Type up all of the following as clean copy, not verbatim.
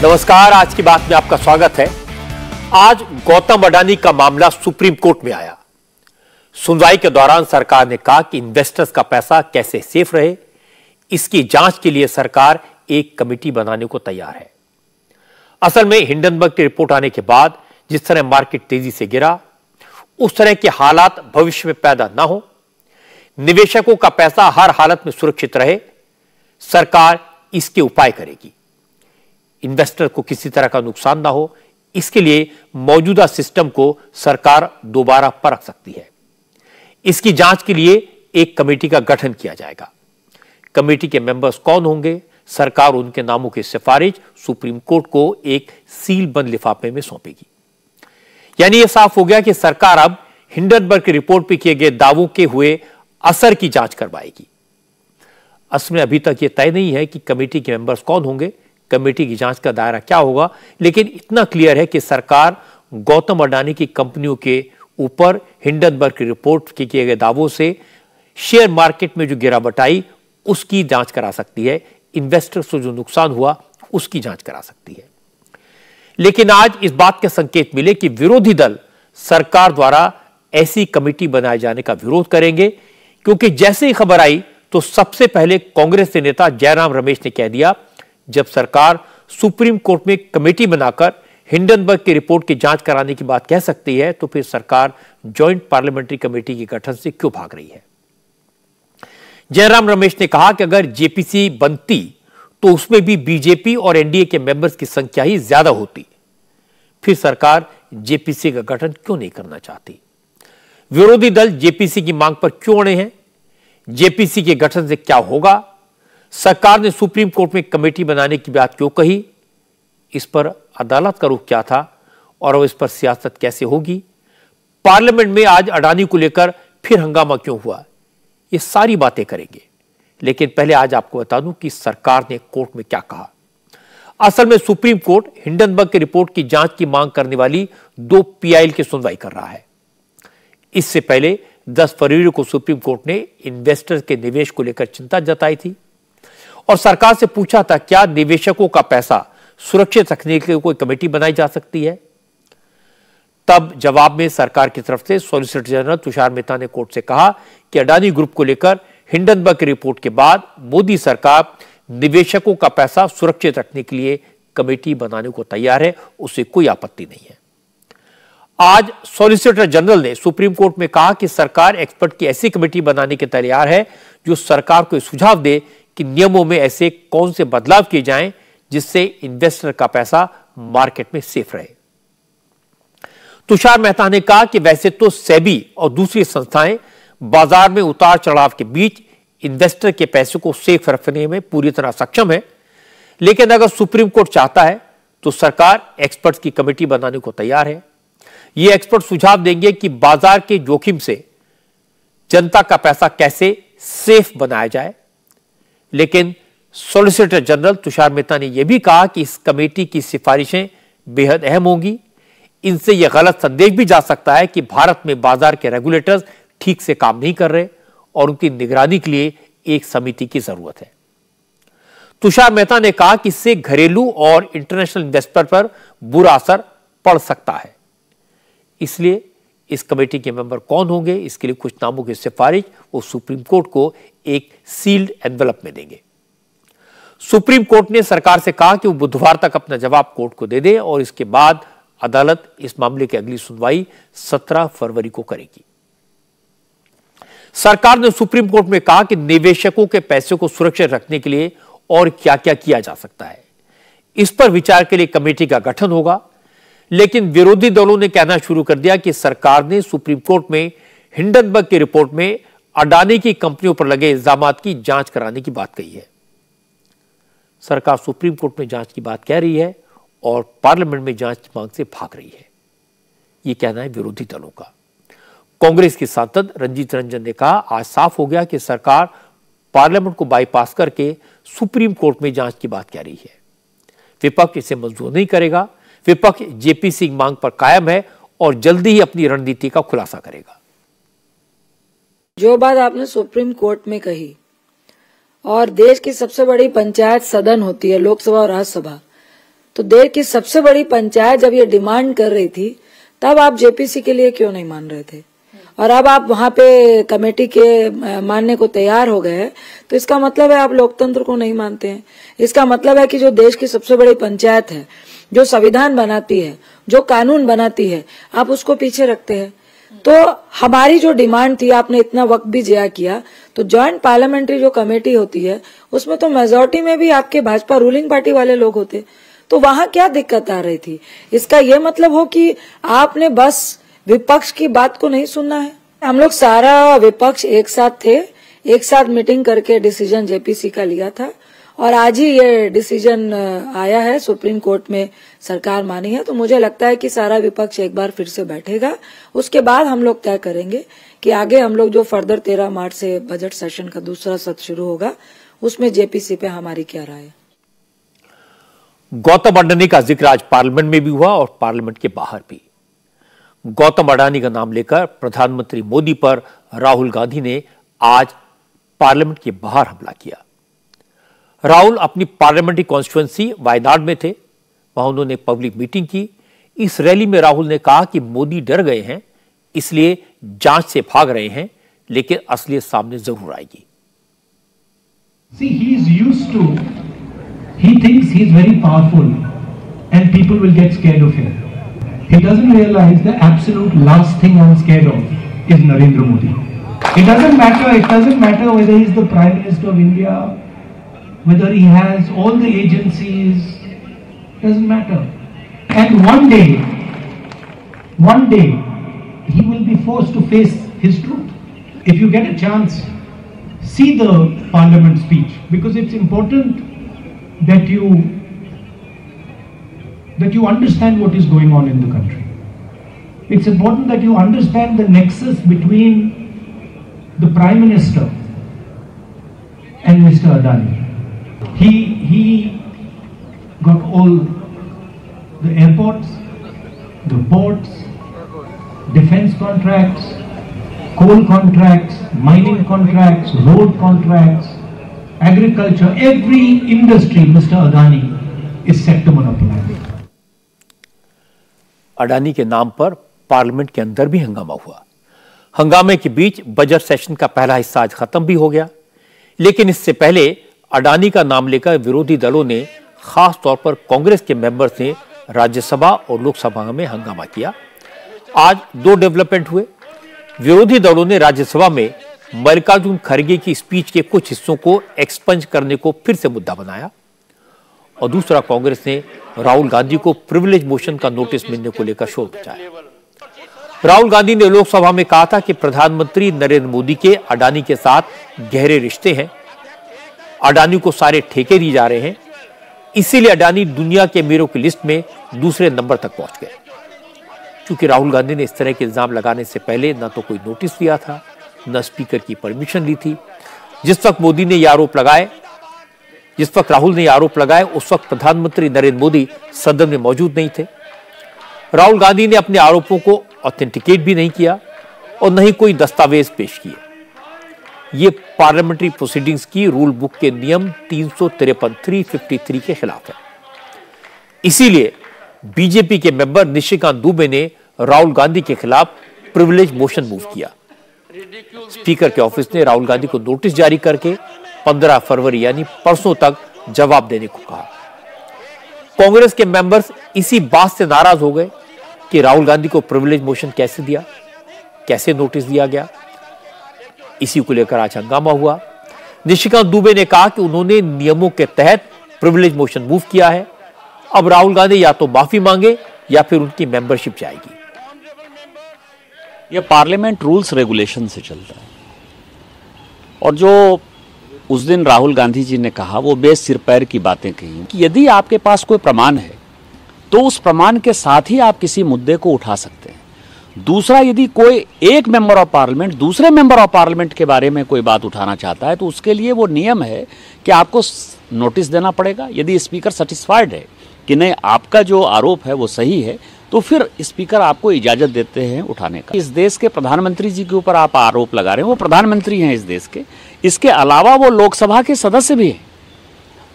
नमस्कार, आज की बात में आपका स्वागत है। आज गौतम अडानी का मामला सुप्रीम कोर्ट में आया। सुनवाई के दौरान सरकार ने कहा कि इन्वेस्टर्स का पैसा कैसे सेफ रहे, इसकी जांच के लिए सरकार एक कमेटी बनाने को तैयार है। असल में हिंडनबर्ग की रिपोर्ट आने के बाद जिस तरह मार्केट तेजी से गिरा, उस तरह के हालात भविष्य में पैदा ना हो, निवेशकों का पैसा हर हालत में सुरक्षित रहे, सरकार इसके उपाय करेगी। इन्वेस्टर को किसी तरह का नुकसान ना हो, इसके लिए मौजूदा सिस्टम को सरकार दोबारा परख सकती है। इसकी जांच के लिए एक कमेटी का गठन किया जाएगा। कमेटी के मेंबर्स कौन होंगे, सरकार उनके नामों की सिफारिश सुप्रीम कोर्ट को एक सील बंद लिफाफे में सौंपेगी। यानी यह साफ हो गया कि सरकार अब हिंडनबर्ग की रिपोर्ट पर किए गए दावों के हुए असर की जांच करवाएगी। असल में अभी तक यह तय नहीं है कि कमेटी के मेंबर्स कौन होंगे, कमेटी की जांच का दायरा क्या होगा, लेकिन इतना क्लियर है कि सरकार गौतम अडानी की कंपनियों के ऊपर हिंडनबर्ग की रिपोर्ट के किए गए दावों से शेयर मार्केट में जो गिरावट आई उसकी जांच करा सकती है, इन्वेस्टर्स को जो नुकसान हुआ उसकी जांच करा सकती है। लेकिन आज इस बात के संकेत मिले कि विरोधी दल सरकार द्वारा ऐसी कमेटी बनाए जाने का विरोध करेंगे, क्योंकि जैसे ही खबर आई तो सबसे पहले कांग्रेस के नेता जयराम रमेश ने कह दिया, जब सरकार सुप्रीम कोर्ट में कमेटी बनाकर हिंडनबर्ग की रिपोर्ट की जांच कराने की बात कह सकती है, तो फिर सरकार जॉइंट पार्लियामेंट्री कमेटी के गठन से क्यों भाग रही है। जयराम रमेश ने कहा कि अगर जेपीसी बनती तो उसमें भी बीजेपी और एनडीए के मेंबर्स की संख्या ही ज्यादा होती, फिर सरकार जेपीसी का गठन क्यों नहीं करना चाहती। विरोधी दल जेपीसी की मांग पर क्यों अड़े हैं, जेपीसी के गठन से क्या होगा, सरकार ने सुप्रीम कोर्ट में कमेटी बनाने की बात क्यों कही, इस पर अदालत का रुख क्या था और अब इस पर सियासत कैसे होगी, पार्लियामेंट में आज अडानी को लेकर फिर हंगामा क्यों हुआ, ये सारी बातें करेंगे। लेकिन पहले आज आपको बता दूं कि सरकार ने कोर्ट में क्या कहा। असल में सुप्रीम कोर्ट हिंडनबर्ग की रिपोर्ट की जांच की मांग करने वाली 2 पीआईएल की सुनवाई कर रहा है। इससे पहले 10 फरवरी को सुप्रीम कोर्ट ने इन्वेस्टर्स के निवेश को लेकर चिंता जताई थी और सरकार से पूछा था क्या निवेशकों का पैसा सुरक्षित रखने के लिए कोई कमेटी बनाई जा सकती है। तब जवाब में सरकार की तरफ से सॉलिसिटर जनरल तुषार मेहता ने कोर्ट से कहा कि अडानी ग्रुप को लेकर हिंडनबर्ग की रिपोर्ट के बाद मोदी सरकार निवेशकों का पैसा सुरक्षित रखने के लिए कमेटी बनाने को तैयार है, उसे कोई आपत्ति नहीं है। आज सॉलिसिटर जनरल ने सुप्रीम कोर्ट में कहा कि सरकार एक्सपर्ट की ऐसी कमेटी बनाने के तैयार है जो सरकार को सुझाव दे कि नियमों में ऐसे कौन से बदलाव किए जाएं जिससे इन्वेस्टर का पैसा मार्केट में सेफ रहे। तुषार मेहता ने कहा कि वैसे तो सेबी और दूसरी संस्थाएं बाजार में उतार चढ़ाव के बीच इन्वेस्टर के पैसे को सेफ रखने में पूरी तरह सक्षम है, लेकिन अगर सुप्रीम कोर्ट चाहता है तो सरकार एक्सपर्ट्स की कमेटी बनाने को तैयार है। ये एक्सपर्ट सुझाव देंगे कि बाजार के जोखिम से जनता का पैसा कैसे सेफ बनाया जाए। लेकिन सॉलिसिटर जनरल तुषार मेहता ने यह भी कहा कि इस कमेटी की सिफारिशें बेहद अहम होंगी। इनसे यह गलत संदेश भी जा सकता है कि भारत में बाजार के रेगुलेटर्स ठीक से काम नहीं कर रहे और उनकी निगरानी के लिए एक समिति की जरूरत है। तुषार मेहता ने कहा कि इससे घरेलू और इंटरनेशनल इन्वेस्टर पर बुरा असर पड़ सकता है, इसलिए इस कमेटी के मेंबर कौन होंगे, इसके लिए कुछ नामों की सिफारिश वो सुप्रीम कोर्ट को एक सील्ड एनवेलप में देंगे। सुप्रीम कोर्ट ने सरकार से कहा कि वो बुधवार तक अपना जवाब कोर्ट को दे दे और इसके बाद अदालत इस मामले की अगली सुनवाई 17 फरवरी को करेगी। सरकार ने सुप्रीम कोर्ट में कहा कि निवेशकों के पैसे को सुरक्षित रखने के लिए और क्या क्या किया जा सकता है, इस पर विचार के लिए कमेटी का गठन होगा। लेकिन विरोधी दलों ने कहना शुरू कर दिया कि सरकार ने सुप्रीम कोर्ट में हिंडनबर्ग की रिपोर्ट में अडानी की कंपनियों पर लगे इल्जामात की जांच कराने की बात कही है। सरकार सुप्रीम कोर्ट में जांच की बात कह रही है और पार्लियामेंट में जांच की मांग से भाग रही है, यह कहना है विरोधी दलों का। कांग्रेस के सांसद रंजीत रंजन ने कहा, आज साफ हो गया कि सरकार पार्लियामेंट को बाईपास करके सुप्रीम कोर्ट में जांच की बात कह रही है। विपक्ष इसे मंजूर नहीं करेगा। विपक्ष जेपीसी की मांग पर कायम है और जल्दी ही अपनी रणनीति का खुलासा करेगा। जो बात आपने सुप्रीम कोर्ट में कही और देश की सबसे बड़ी पंचायत सदन होती है लोकसभा और राज्यसभा, तो देश की सबसे बड़ी पंचायत जब ये डिमांड कर रही थी, तब आप जेपीसी के लिए क्यों नहीं मान रहे थे? और अब आप वहां पे कमेटी के मानने को तैयार हो गए, तो इसका मतलब है आप लोकतंत्र को नहीं मानते हैं। इसका मतलब है कि जो देश की सबसे बड़ी पंचायत है, जो संविधान बनाती है, जो कानून बनाती है, आप उसको पीछे रखते हैं। तो हमारी जो डिमांड थी, आपने इतना वक्त भी ज़ाया किया, तो ज्वाइंट पार्लियामेंट्री जो कमेटी होती है उसमें तो मेजोरिटी में भी आपके भाजपा रूलिंग पार्टी वाले लोग होते, तो वहां क्या दिक्कत आ रही थी? इसका ये मतलब हो कि आपने बस विपक्ष की बात को नहीं सुनना है। हम लोग सारा विपक्ष एक साथ थे, एक साथ मीटिंग करके डिसीजन जेपीसी का लिया था, और आज ही ये डिसीजन आया है, सुप्रीम कोर्ट में सरकार मानी है। तो मुझे लगता है कि सारा विपक्ष एक बार फिर से बैठेगा, उसके बाद हम लोग तय करेंगे कि आगे हम लोग जो फर्दर 13 मार्च से बजट सेशन का दूसरा सत्र शुरू होगा, उसमें जेपीसी पे हमारी क्या राय है। गौतम अडानी का जिक्र आज पार्लियामेंट में भी हुआ और पार्लियामेंट के बाहर भी। गौतम अडानी का नाम लेकर प्रधानमंत्री मोदी पर राहुल गांधी ने आज पार्लियामेंट के बाहर हमला किया। राहुल अपनी पार्लियामेंट्री कॉन्स्टिट्यूएंसी वायनाड में थे, वहां उन्होंने पब्लिक मीटिंग की। इस रैली में राहुल ने कहा कि मोदी डर गए हैं, इसलिए जांच से भाग रहे हैं, लेकिन असलियत सामने जरूर आएगी। See, he is used to, he thinks he is very powerful and people will get scared of him. He doesn't realize the absolute last thing I'm scared of is Narendra Modi. It doesn't matter whether he is the Prime Minister of India, whether he has all the agencies, doesn't matter. And one day, he will be forced to face his truth. If you get a chance, see the Parliament speech, because it's important that you understand what is going on in the country. It's important that you understand the nexus between the Prime Minister and Mr. Adani. He got all the airports, the ports, defense contracts, coal contracts, mining contracts, road contracts, agriculture, every industry Mr. Adani is set to monopolize. Adani के नाम पर parliament के अंदर भी हंगामा हुआ। हंगामे के बीच बजट सेशन का पहला हिस्सा आज खत्म भी हो गया, लेकिन इससे पहले अडानी का नाम लेकर विरोधी दलों ने, खास तौर पर कांग्रेस के मेंबर्स ने राज्यसभा और लोकसभा में हंगामा किया। आज दो डेवलपमेंट हुए। विरोधी दलों ने राज्यसभा में मल्लिकार्जुन खड़गे की स्पीच के कुछ हिस्सों को एक्सपंज करने को फिर से मुद्दा बनाया, और दूसरा कांग्रेस ने राहुल गांधी को प्रिविलेज मोशन का नोटिस मिलने को लेकर शोर मचाया। राहुल गांधी ने लोकसभा में कहा था कि प्रधानमंत्री नरेंद्र मोदी के अडानी के साथ गहरे रिश्ते हैं, अडानी को सारे ठेके दिए जा रहे हैं, इसीलिए अडानी दुनिया के अमीरों की लिस्ट में दूसरे नंबर तक पहुंच गए। क्योंकि राहुल गांधी ने इस तरह के इल्जाम लगाने से पहले न तो कोई नोटिस दिया था, न स्पीकर की परमिशन ली थी। जिस वक्त राहुल ने यह आरोप लगाए, उस वक्त प्रधानमंत्री नरेंद्र मोदी सदन में मौजूद नहीं थे। राहुल गांधी ने अपने आरोपों को ऑथेंटिकेट भी नहीं किया और न ही कोई दस्तावेज पेश किए। ये पार्लियामेंट्री प्रोसीडिंग्स की रूल बुक के नियम 353 के खिलाफ है। इसीलिए बीजेपी के मेंबर निशिकांत दुबे ने राहुल गांधी के खिलाफ प्रिविलेज मोशन मूव किया। स्पीकर के ऑफिस ने राहुल गांधी को नोटिस जारी करके 15 फरवरी यानी परसों तक जवाब देने को कहा। कांग्रेस के मेंबर्स इसी बात से नाराज हो गए कि राहुल गांधी को प्रिविलेज मोशन कैसे दिया, कैसे नोटिस दिया गया। इसी को लेकर आज हंगामा हुआ। निशिकांत दुबे ने कहा कि उन्होंने नियमों के तहत प्रिविलेज मोशन मूव किया है। अब राहुल गांधी या तो माफी मांगे या फिर उनकी मेंबरशिप जाएगी। यह पार्लियामेंट रूल्स रेगुलेशन से चलता है, और जो उस दिन राहुल गांधी जी ने कहा वो बेस सिर पैर की बातें कही कि यदि आपके पास कोई प्रमाण है तो उस प्रमाण के साथ ही आप किसी मुद्दे को उठा सकते हैं। दूसरा, यदि कोई एक मेंबर ऑफ पार्लियामेंट दूसरे मेंबर ऑफ पार्लियामेंट के बारे में कोई बात उठाना चाहता है तो उसके लिए वो नियम है कि आपको नोटिस देना पड़ेगा। यदि स्पीकर सेटिस्फाइड है कि नहीं आपका जो आरोप है वो सही है, तो फिर स्पीकर आपको इजाजत देते हैं उठाने का। इस देश के प्रधानमंत्री जी के ऊपर आप आरोप लगा रहे हैं, वो प्रधानमंत्री हैं इस देश के। इसके अलावा वो लोकसभा के सदस्य भी हैं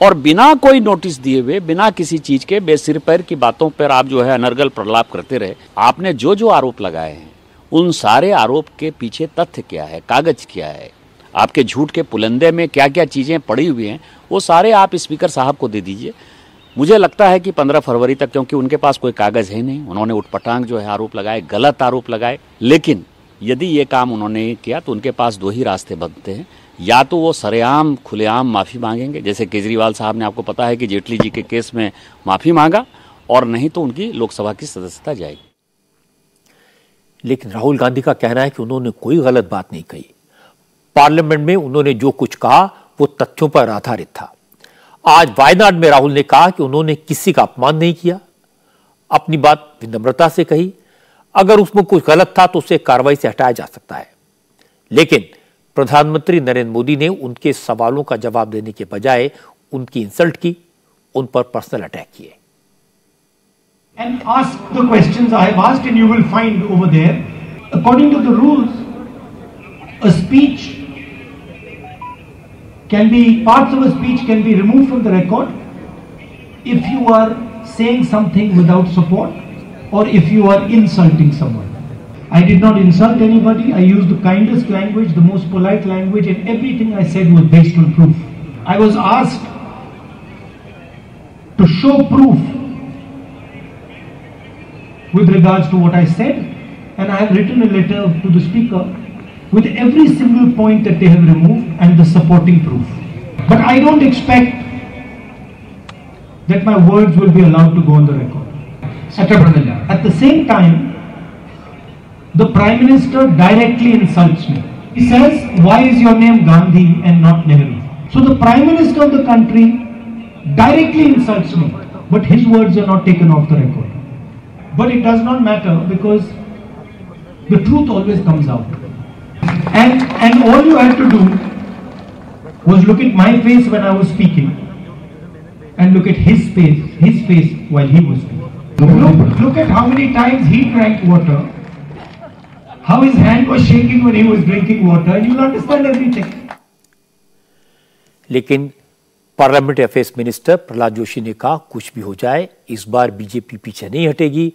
और बिना कोई नोटिस दिए हुए, बिना किसी चीज के बेसिर पैर की बातों पर आप जो है अनर्गल प्रलाप करते रहे। आपने जो जो आरोप लगाए हैं उन सारे आरोप के पीछे तथ्य क्या है, कागज क्या है, आपके झूठ के पुलंदे में क्या क्या चीजें पड़ी हुई हैं, वो सारे आप स्पीकर साहब को दे दीजिए। मुझे लगता है कि 15 फरवरी तक, क्योंकि उनके पास कोई कागज है नहीं, उन्होंने उठपटांग जो है आरोप लगाए, गलत आरोप लगाए। लेकिन यदि ये काम उन्होंने किया तो उनके पास दो ही रास्ते बनते हैं, या तो वो सरेआम खुलेआम माफी मांगेंगे, जैसे केजरीवाल साहब ने, आपको पता है कि जेटली जी के केस में माफी मांगा, और नहीं तो उनकी लोकसभा की सदस्यता जाएगी। लेकिन राहुल गांधी का कहना है कि उन्होंने कोई गलत बात नहीं कही। पार्लियामेंट में उन्होंने जो कुछ कहा वो तथ्यों पर आधारित था। आज वायनाड में राहुल ने कहा कि उन्होंने किसी का अपमान नहीं किया, अपनी बात विनम्रता से कही। अगर उसमें कुछ गलत था तो उसे कार्रवाई से हटाया जा सकता है। लेकिन प्रधानमंत्री नरेंद्र मोदी ने उनके सवालों का जवाब देने के बजाय उनकी इंसल्ट की, उन पर पर्सनल अटैक किए। And ask the questions I have asked, and you will find over there, according to the rules, a speech can be, parts of a speech can be removed from the record if you are saying something without support or if you are insulting someone. I did not insult anybody. I used the kindest language, the most polite language, and everything I said was based on proof. I was asked to show proof with regards to what I said, and I have written a letter to the Speaker with every single point that they have removed and the supporting proof. But I don't expect that my words will be allowed to go on the record. At the same time, the Prime Minister directly insults me. He says, why is your name Gandhi and not Nehru? So the Prime Minister of the country directly insults me, but his words are not taken off the record. But it does not matter, because the truth always comes out. And all you had to do was look at my face when I was speaking and look at his face while he was speaking. Look at how many times he drank water, how his hand was shaking when he was drinking water, and you'll understand everything. लेकिन parliamentary affairs minister Prahlad Joshi ने कहा, कुछ भी हो जाए इस बार BJP पीछे नहीं हटेगी।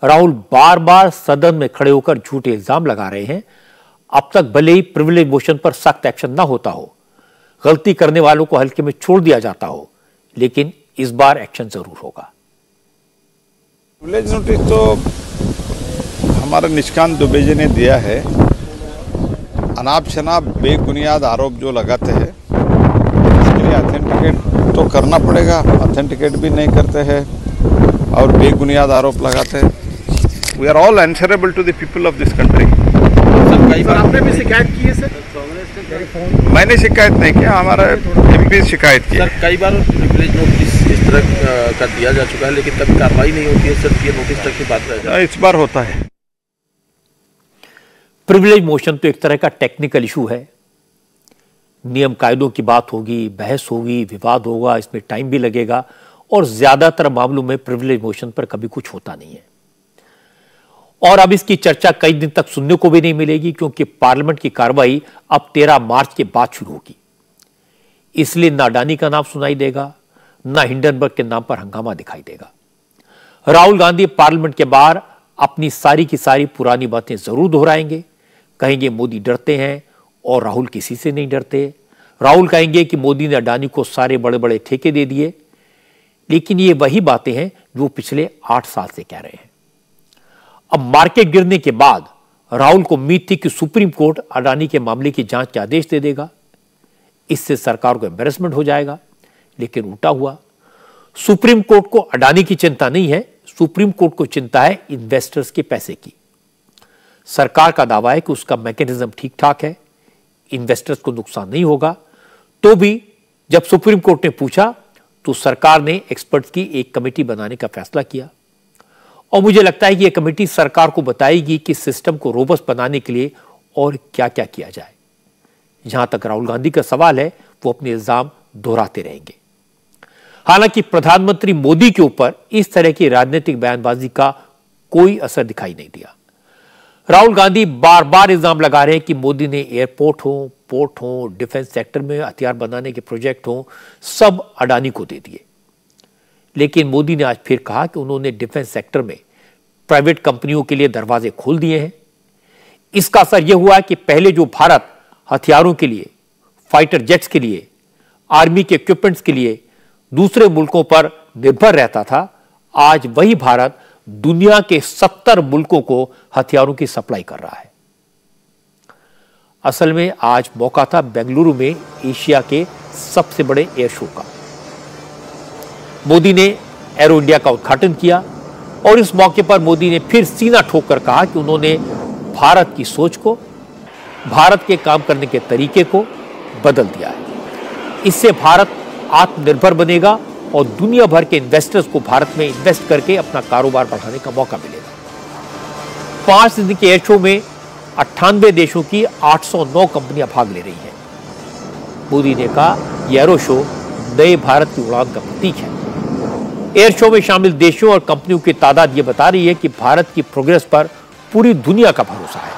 राहुल बार बार सदन में खड़े होकर झूठे इल्जाम लगा रहे हैं। अब तक भले ही प्रिविलेज मोशन पर सख्त एक्शन ना होता हो, गलती करने वालों को हल्के में छोड़ दिया जाता हो, लेकिन इस बार एक्शन जरूर होगा। प्रिविलेज नोटिस तो हमारा निष्कांत दुबे जी ने दिया है। अनाप शनाप बेबुनियाद आरोप जो लगाते हैं, ऑथेंटिकेट तो करना पड़ेगा। ऑथेंटिकेट भी नहीं करते हैं और बेबुनियाद आरोप लगाते हैं। We are all answerable to the people of this country. कई बार आपने भी शिकायत की है सर? मैंने शिकायत नहीं किया, हमारा एमपी शिकायत की। सर कई बार प्रिविलेज नोटिस इस तरह का दिया जा चुका है, लेकिन कभी कार्रवाई नहीं होती है। सिर्फ ये नोटिस तक की बात रह जाए। इस बार होता है। प्रिविलेज मोशन तो एक तरह का टेक्निकल इशू है। नियम कायदों की बात होगी, बहस होगी, विवाद होगा, इसमें टाइम भी लगेगा, और ज्यादातर मामलों में प्रिविलेज मोशन पर कभी कुछ होता नहीं है। और अब इसकी चर्चा कई दिन तक सुनने को भी नहीं मिलेगी, क्योंकि पार्लियामेंट की कार्रवाई अब 13 मार्च के बाद शुरू होगी। इसलिए ना अडानी का नाम सुनाई देगा, ना हिंडनबर्ग के नाम पर हंगामा दिखाई देगा। राहुल गांधी पार्लियामेंट के बाहर अपनी सारी की सारी पुरानी बातें जरूर दोहराएंगे। कहेंगे मोदी डरते हैं और राहुल किसी से नहीं डरते। राहुल कहेंगे कि मोदी ने अडानी को सारे बड़े बड़े ठेके दे दिए। लेकिन ये वही बातें हैं जो पिछले 8 साल से कह रहे हैं। अब मार्केट गिरने के बाद राहुल को उम्मीद थी कि सुप्रीम कोर्ट अडानी के मामले की जांच के आदेश दे देगा, इससे सरकार को एम्बैरेसमेंट हो जाएगा। लेकिन उल्टा हुआ। सुप्रीम कोर्ट को अडानी की चिंता नहीं है, सुप्रीम कोर्ट को चिंता है इन्वेस्टर्स के पैसे की। सरकार का दावा है कि उसका मैकेनिज्म ठीक ठाक है, इन्वेस्टर्स को नुकसान नहीं होगा। तो भी जब सुप्रीम कोर्ट ने पूछा तो सरकार ने एक्सपर्ट्स की एक कमेटी बनाने का फैसला किया, और मुझे लगता है कि यह कमेटी सरकार को बताएगी कि सिस्टम को रोबस्ट बनाने के लिए और क्या क्या किया जाए। जहां तक राहुल गांधी का सवाल है, वो अपने इल्जाम दोहराते रहेंगे। हालांकि प्रधानमंत्री मोदी के ऊपर इस तरह की राजनीतिक बयानबाजी का कोई असर दिखाई नहीं दिया। राहुल गांधी बार बार इल्जाम लगा रहे हैं कि मोदी ने एयरपोर्ट हो, पोर्ट हो, डिफेंस सेक्टर में हथियार बनाने के प्रोजेक्ट हो, सब अडानी को दे दिए। लेकिन मोदी ने आज फिर कहा कि उन्होंने डिफेंस सेक्टर में प्राइवेट कंपनियों के लिए दरवाजे खोल दिए हैं। इसका असर यह हुआ कि पहले जो भारत हथियारों के लिए, फाइटर जेट्स के लिए, आर्मी के इक्विपमेंट्स के लिए दूसरे मुल्कों पर निर्भर रहता था, आज वही भारत दुनिया के 70 मुल्कों को हथियारों की सप्लाई कर रहा है। असल में आज मौका था बेंगलुरु में एशिया के सबसे बड़े एयर शो का। मोदी ने एरो इंडिया का उद्घाटन किया और इस मौके पर मोदी ने फिर सीना ठोककर कहा कि उन्होंने भारत की सोच को, भारत के काम करने के तरीके को बदल दिया है। इससे भारत आत्मनिर्भर बनेगा और दुनिया भर के इन्वेस्टर्स को भारत में इन्वेस्ट करके अपना कारोबार बढ़ाने का मौका मिलेगा। 5 दिन के एयर शो में 98 देशों की 809 कंपनियां भाग ले रही हैं। मोदी ने कहा यह एरो शो नए भारत की उड़ान का प्रतीक है। एयर शो में शामिल देशों और कंपनियों की तादाद यह बता रही है कि भारत की प्रोग्रेस पर पूरी दुनिया का भरोसा है।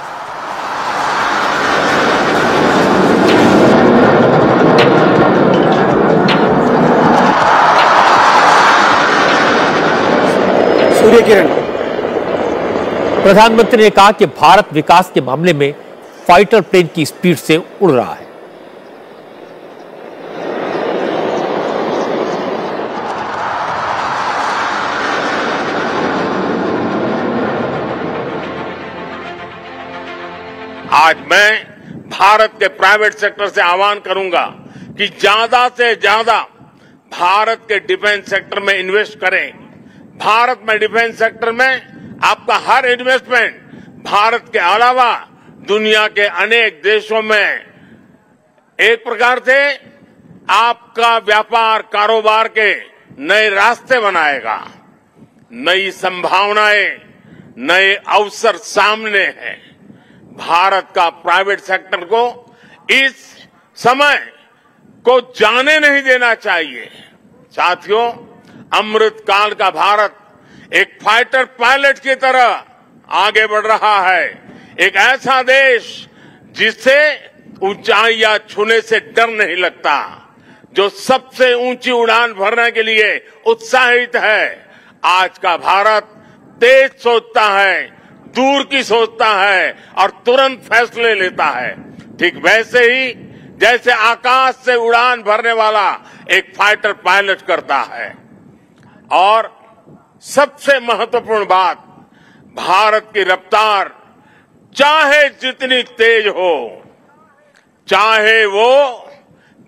सूर्य किरण। प्रधानमंत्री ने कहा कि भारत विकास के मामले में फाइटर प्लेन की स्पीड से उड़ रहा है। आज मैं भारत के प्राइवेट सेक्टर से आह्वान करूंगा कि ज्यादा से ज्यादा भारत के डिफेंस सेक्टर में इन्वेस्ट करें। भारत में डिफेंस सेक्टर में आपका हर इन्वेस्टमेंट भारत के अलावा दुनिया के अनेक देशों में एक प्रकार से आपका व्यापार कारोबार के नए रास्ते बनाएगा। नई संभावनाएं, नए अवसर सामने हैं। भारत का प्राइवेट सेक्टर को इस समय को जाने नहीं देना चाहिए। साथियों, अमृत काल का भारत एक फाइटर पायलट की तरह आगे बढ़ रहा है। एक ऐसा देश जिससे ऊंचाइयां छूने से डर नहीं लगता, जो सबसे ऊंची उड़ान भरने के लिए उत्साहित है। आज का भारत तेज सोचता है, दूर की सोचता है और तुरंत फैसले लेता है। ठीक वैसे ही जैसे आकाश से उड़ान भरने वाला एक फाइटर पायलट करता है। और सबसे महत्वपूर्ण बात, भारत की रफ्तार चाहे जितनी तेज हो, चाहे वो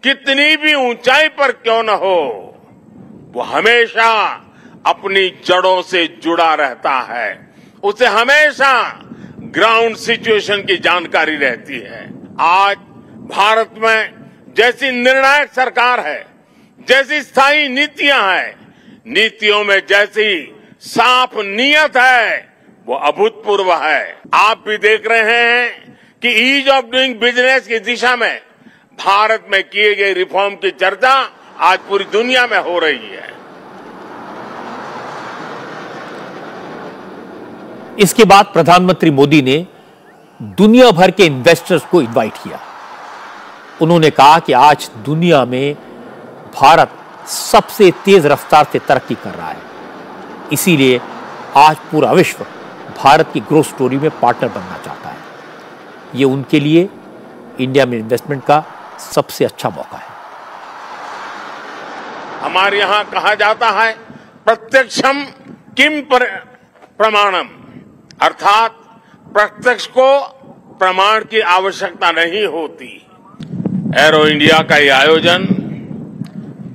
कितनी भी ऊंचाई पर क्यों न हो, वो हमेशा अपनी जड़ों से जुड़ा रहता है। उसे हमेशा ग्राउंड सिचुएशन की जानकारी रहती है। आज भारत में जैसी निर्णायक सरकार है, जैसी स्थायी नीतियां हैं, नीतियों में जैसी साफ नीयत है, वो अभूतपूर्व है। आप भी देख रहे हैं कि ईज ऑफ डूइंग बिजनेस की दिशा में भारत में किए गए रिफॉर्म की चर्चा आज पूरी दुनिया में हो रही है। इसके बाद प्रधानमंत्री मोदी ने दुनिया भर के इन्वेस्टर्स को इनवाइट किया। उन्होंने कहा कि आज दुनिया में भारत सबसे तेज रफ्तार से तरक्की कर रहा है, इसीलिए आज पूरा विश्व भारत की ग्रोथ स्टोरी में पार्टनर बनना चाहता है। ये उनके लिए इंडिया में इन्वेस्टमेंट का सबसे अच्छा मौका है। हमारे यहां कहा जाता है प्रत्यक्षम किम प्रमाणम, अर्थात प्रत्यक्ष को प्रमाण की आवश्यकता नहीं होती। एरो इंडिया का ये आयोजन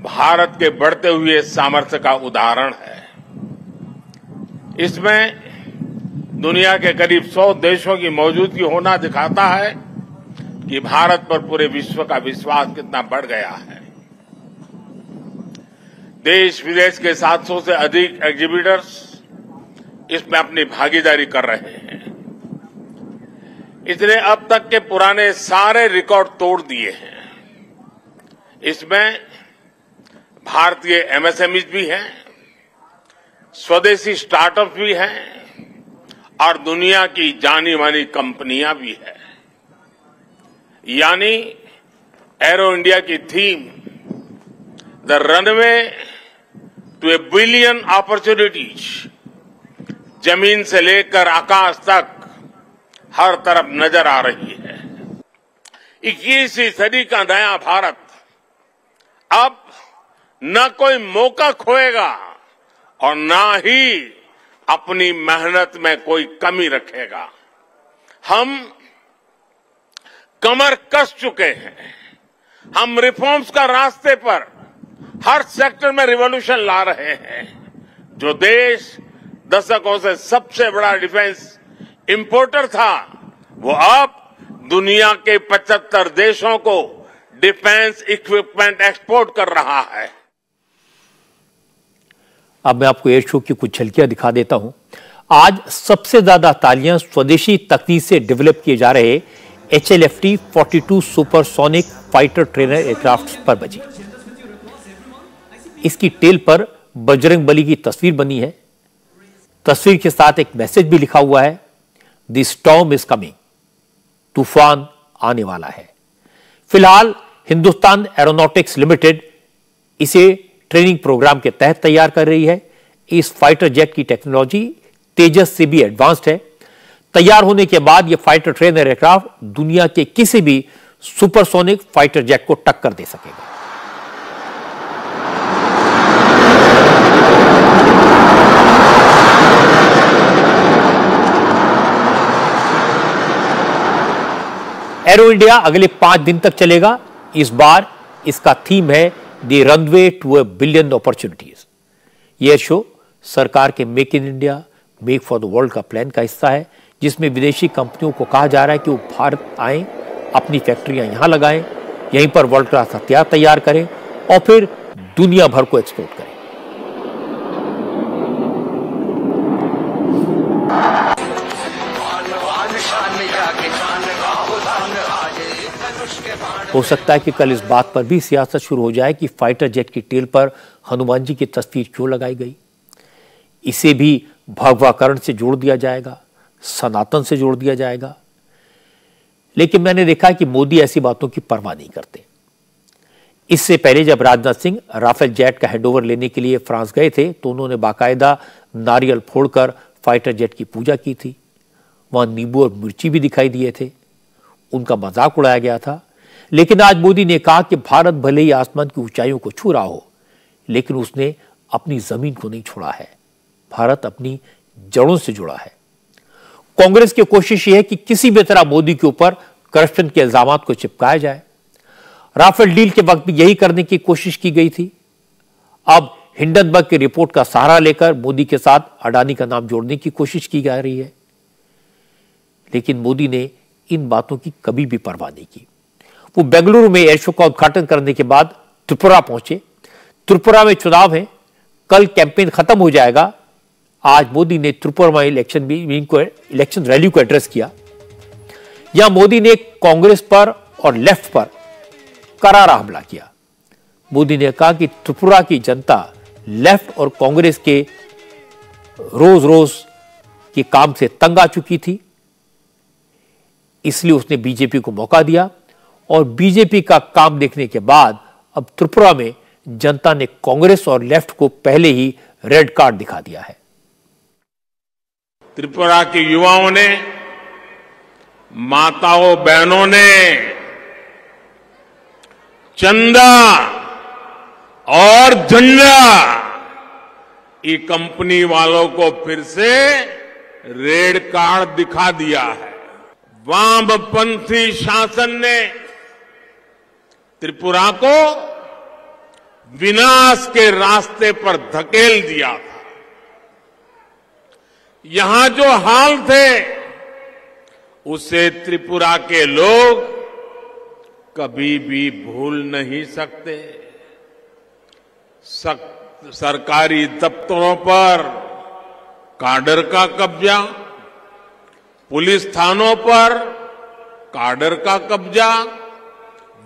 भारत के बढ़ते हुए सामर्थ्य का उदाहरण है। इसमें दुनिया के करीब 100 देशों की मौजूदगी होना दिखाता है कि भारत पर पूरे विश्व का विश्वास कितना बढ़ गया है। देश विदेश के 700 से अधिक एग्जीबिटर्स इसमें अपनी भागीदारी कर रहे हैं। इसने अब तक के पुराने सारे रिकॉर्ड तोड़ दिए हैं। इसमें भारतीय एमएसएमईज भी हैं, स्वदेशी स्टार्टअप भी हैं और दुनिया की जानी मानी कंपनियां भी हैं। यानी एरो इंडिया की theme the runway to a billion opportunities, जमीन से लेकर आकाश तक हर तरफ नजर आ रही है। 21वीं सदी का नया भारत अब न कोई मौका खोएगा और न ही अपनी मेहनत में कोई कमी रखेगा। हम कमर कस चुके हैं। हम रिफॉर्म्स का रास्ते पर हर सेक्टर में रिवॉल्यूशन ला रहे हैं। जो देश दशकों से सबसे बड़ा डिफेंस इंपोर्टर था, वो अब दुनिया के 75 देशों को डिफेंस इक्विपमेंट एक्सपोर्ट कर रहा है। अब मैं आपको एयर शो की कुछ झलकियां दिखा देता हूं। आज सबसे ज्यादा तालियां स्वदेशी तकनीक से डेवलप किए जा रहे HLFT 42 supersonic fighter trainer aircraft पर बजी। इसकी टेल पर बजरंगबली की तस्वीर बनी है। तस्वीर के साथ एक मैसेज भी लिखा हुआ है, द स्टॉर्म इज कमिंग, तूफान आने वाला है। फिलहाल हिंदुस्तान एरोनॉटिक्स लिमिटेड इसे ट्रेनिंग प्रोग्राम के तहत तैयार कर रही है। इस फाइटर जेट की टेक्नोलॉजी तेजस से भी एडवांस्ड है। तैयार होने के बाद यह फाइटर ट्रेनर एयरक्राफ्ट दुनिया के किसी भी सुपरसोनिक फाइटर जेट को टक्कर दे सकेगा। एरो इंडिया अगले 5 दिन तक चलेगा। इस बार इसका थीम है the runway to a billion opportunities. यह शो सरकार के make in India, make for the world का प्लान का हिस्सा है, जिसमें विदेशी कंपनियों को कहा जा रहा है कि वो भारत आएं, अपनी फैक्ट्रियां यहां लगाएं, यहीं पर वर्ल्ड क्लास हथियार तैयार करें और फिर दुनिया भर को एक्सपोर्ट करें। हो सकता है कि कल इस बात पर भी सियासत शुरू हो जाए कि फाइटर जेट की टेल पर हनुमान जी की तस्वीर क्यों लगाई गई। इसे भी भगवाकरण से जोड़ दिया जाएगा, सनातन से जोड़ दिया जाएगा। लेकिन मैंने देखा कि मोदी ऐसी बातों की परवाह नहीं करते। इससे पहले जब राजनाथ सिंह राफेल जेट का हैंडओवर लेने के लिए फ्रांस गए थे, तो उन्होंने बाकायदा नारियल फोड़कर फाइटर जेट की पूजा की थी। वहां नींबू और मिर्ची भी दिखाई दिए थे। उनका मजाक उड़ाया गया था। लेकिन आज मोदी ने कहा कि भारत भले ही आसमान की ऊंचाइयों को छू रहा हो, लेकिन उसने अपनी जमीन को नहीं छोड़ा है। भारत अपनी जड़ों से जुड़ा है। कांग्रेस की कोशिश यह है कि किसी भी तरह मोदी के ऊपर करप्शन के इल्जामात को चिपकाया जाए। राफेल डील के वक्त भी यही करने की कोशिश की गई थी। अब हिंडनबर्ग की रिपोर्ट का सहारा लेकर मोदी के साथ अडानी का नाम जोड़ने की कोशिश की जा रही है। लेकिन मोदी ने इन बातों की कभी भी परवाह नहीं की। वो बेंगलुरु में एयर शो का उद्घाटन करने के बाद त्रिपुरा पहुंचे। त्रिपुरा में चुनाव है, कल कैंपेन खत्म हो जाएगा। आज मोदी ने त्रिपुरा में इलेक्शन रैली को एड्रेस किया। यहां मोदी ने कांग्रेस पर और लेफ्ट पर करारा हमला किया। मोदी ने कहा कि त्रिपुरा की जनता लेफ्ट और कांग्रेस के रोज रोज के काम से तंग आ चुकी थी, इसलिए उसने बीजेपी को मौका दिया और बीजेपी का काम देखने के बाद अब त्रिपुरा में जनता ने कांग्रेस और लेफ्ट को पहले ही रेड कार्ड दिखा दिया है। त्रिपुरा के युवाओं ने, माताओं बहनों ने चंदा और झंडा ये कंपनी वालों को फिर से रेड कार्ड दिखा दिया है। वामपंथी शासन ने त्रिपुरा को विनाश के रास्ते पर धकेल दिया था। यहां जो हाल थे उसे त्रिपुरा के लोग कभी भी भूल नहीं सकते। सरकारी दफ्तरों पर काडर का कब्जा, पुलिस थानों पर काडर का कब्जा,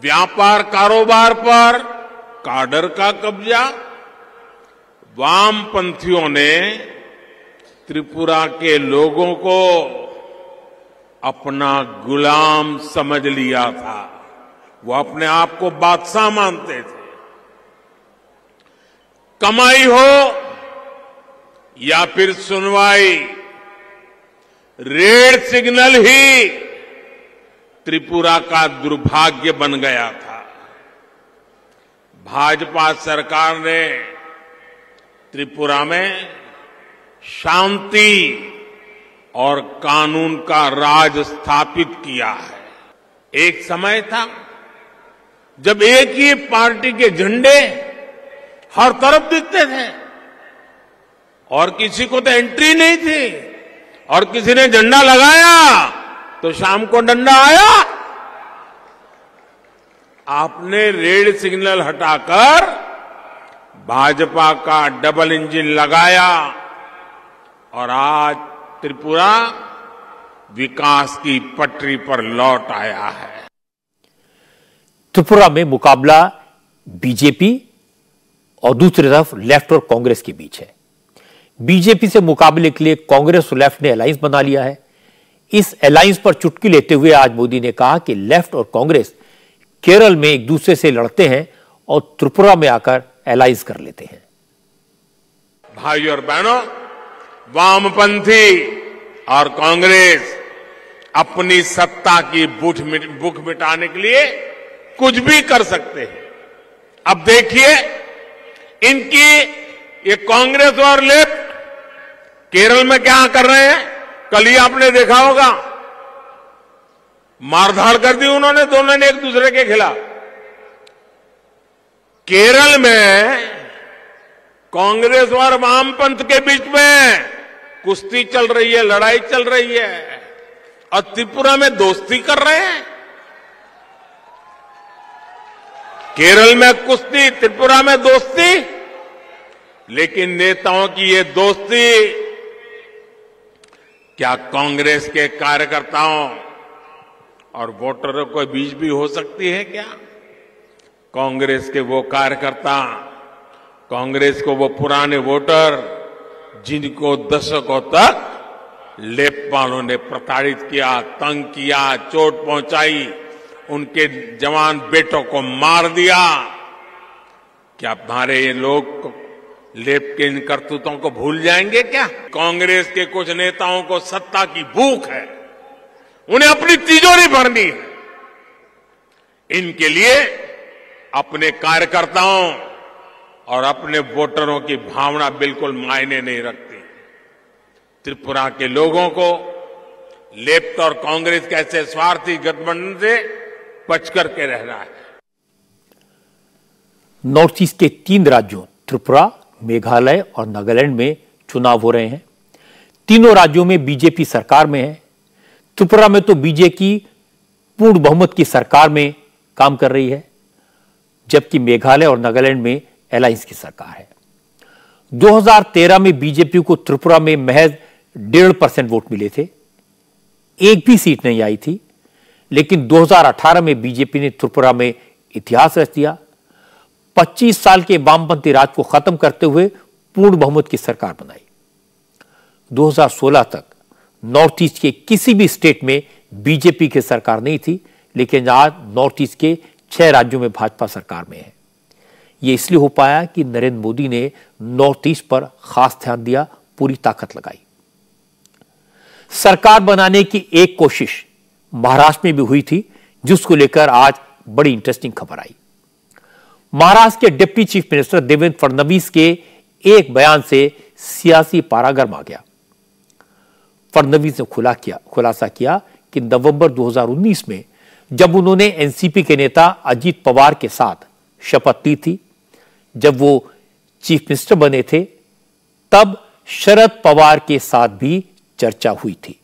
व्यापार कारोबार पर काडर का कब्जा। वामपंथियों ने त्रिपुरा के लोगों को अपना गुलाम समझ लिया था। वो अपने आप को बादशाह मानते थे। कमाई हो या फिर सुनवाई, रेड सिग्नल ही त्रिपुरा का दुर्भाग्य बन गया था। भाजपा सरकार ने त्रिपुरा में शांति और कानून का राज स्थापित किया है। एक समय था जब एक ही पार्टी के झंडे हर तरफ दिखते थे और किसी को तो एंट्री नहीं थी, और किसी ने झंडा लगाया तो शाम को डंडा आया। आपने रेड सिग्नल हटाकर भाजपा का डबल इंजन लगाया और आज त्रिपुरा विकास की पटरी पर लौट आया है। त्रिपुरा में मुकाबला बीजेपी और दूसरी तरफ लेफ्ट और कांग्रेस के बीच है। बीजेपी से मुकाबले के लिए कांग्रेस और लेफ्ट ने अलायंस बना लिया है। इस अलायंस पर चुटकी लेते हुए आज मोदी ने कहा कि लेफ्ट और कांग्रेस केरल में एक दूसरे से लड़ते हैं और त्रिपुरा में आकर अलायंस कर लेते हैं। भाई और बहनों, वामपंथी और कांग्रेस अपनी सत्ता की भूख मिटाने के लिए कुछ भी कर सकते हैं। अब देखिए, इनकी ये कांग्रेस और लेफ्ट केरल में क्या कर रहे हैं। कल ही आपने देखा होगा, मारधाड़ कर दी उन्होंने, दोनों ने एक दूसरे के खिलाफ। केरल में कांग्रेस और वामपंथ के बीच में कुश्ती चल रही है, लड़ाई चल रही है, और त्रिपुरा में दोस्ती कर रहे हैं। केरल में कुश्ती, त्रिपुरा में दोस्ती। लेकिन नेताओं की ये दोस्ती क्या कांग्रेस के कार्यकर्ताओं और वोटरों के बीच भी हो सकती है क्या? कांग्रेस के वो कार्यकर्ता, कांग्रेस को वो पुराने वोटर जिनको दशकों तक लेफ्ट ने प्रताड़ित किया, तंग किया, चोट पहुंचाई, उनके जवान बेटों को मार दिया, क्या हमारे ये लोग लेफ्ट के इन करतूतों को भूल जाएंगे क्या? कांग्रेस के कुछ नेताओं को सत्ता की भूख है, उन्हें अपनी तिजोरी भरनी है। इनके लिए अपने कार्यकर्ताओं और अपने वोटरों की भावना बिल्कुल मायने नहीं रखती। त्रिपुरा के लोगों को लेफ्ट और कांग्रेस के ऐसे स्वार्थी गठबंधन से बच करके रहना है। नॉर्थ ईस्ट के 3 राज्यों त्रिपुरा, मेघालय और नागालैंड में चुनाव हो रहे हैं। तीनों राज्यों में बीजेपी सरकार में है। त्रिपुरा में तो बीजेपी पूर्ण बहुमत की सरकार में काम कर रही है, जबकि मेघालय और नागालैंड में अलायंस की सरकार है। 2013 में बीजेपी को त्रिपुरा में महज 1.5% वोट मिले थे, एक भी सीट नहीं आई थी। लेकिन 2018 में बीजेपी ने त्रिपुरा में इतिहास रच दिया। 25 साल के वामपंथी राज को खत्म करते हुए पूर्ण बहुमत की सरकार बनाई। 2016 तक नॉर्थ ईस्ट के किसी भी स्टेट में बीजेपी की सरकार नहीं थी, लेकिन आज नॉर्थ ईस्ट के 6 राज्यों में भाजपा सरकार में है। यह इसलिए हो पाया कि नरेंद्र मोदी ने नॉर्थ ईस्ट पर खास ध्यान दिया, पूरी ताकत लगाई। सरकार बनाने की एक कोशिश महाराष्ट्र में भी हुई थी, जिसको लेकर आज बड़ी इंटरेस्टिंग खबर आई। महाराष्ट्र के deputy chief minister Devendra Fadnavis के एक बयान से सियासी पारा गर्म आ गया। फडणवीस ने खुलासा किया कि नवंबर 2019 में जब उन्होंने एनसीपी के नेता अजीत पवार के साथ शपथ ली थी, जब वो चीफ मिनिस्टर बने थे, तब शरद पवार के साथ भी चर्चा हुई थी।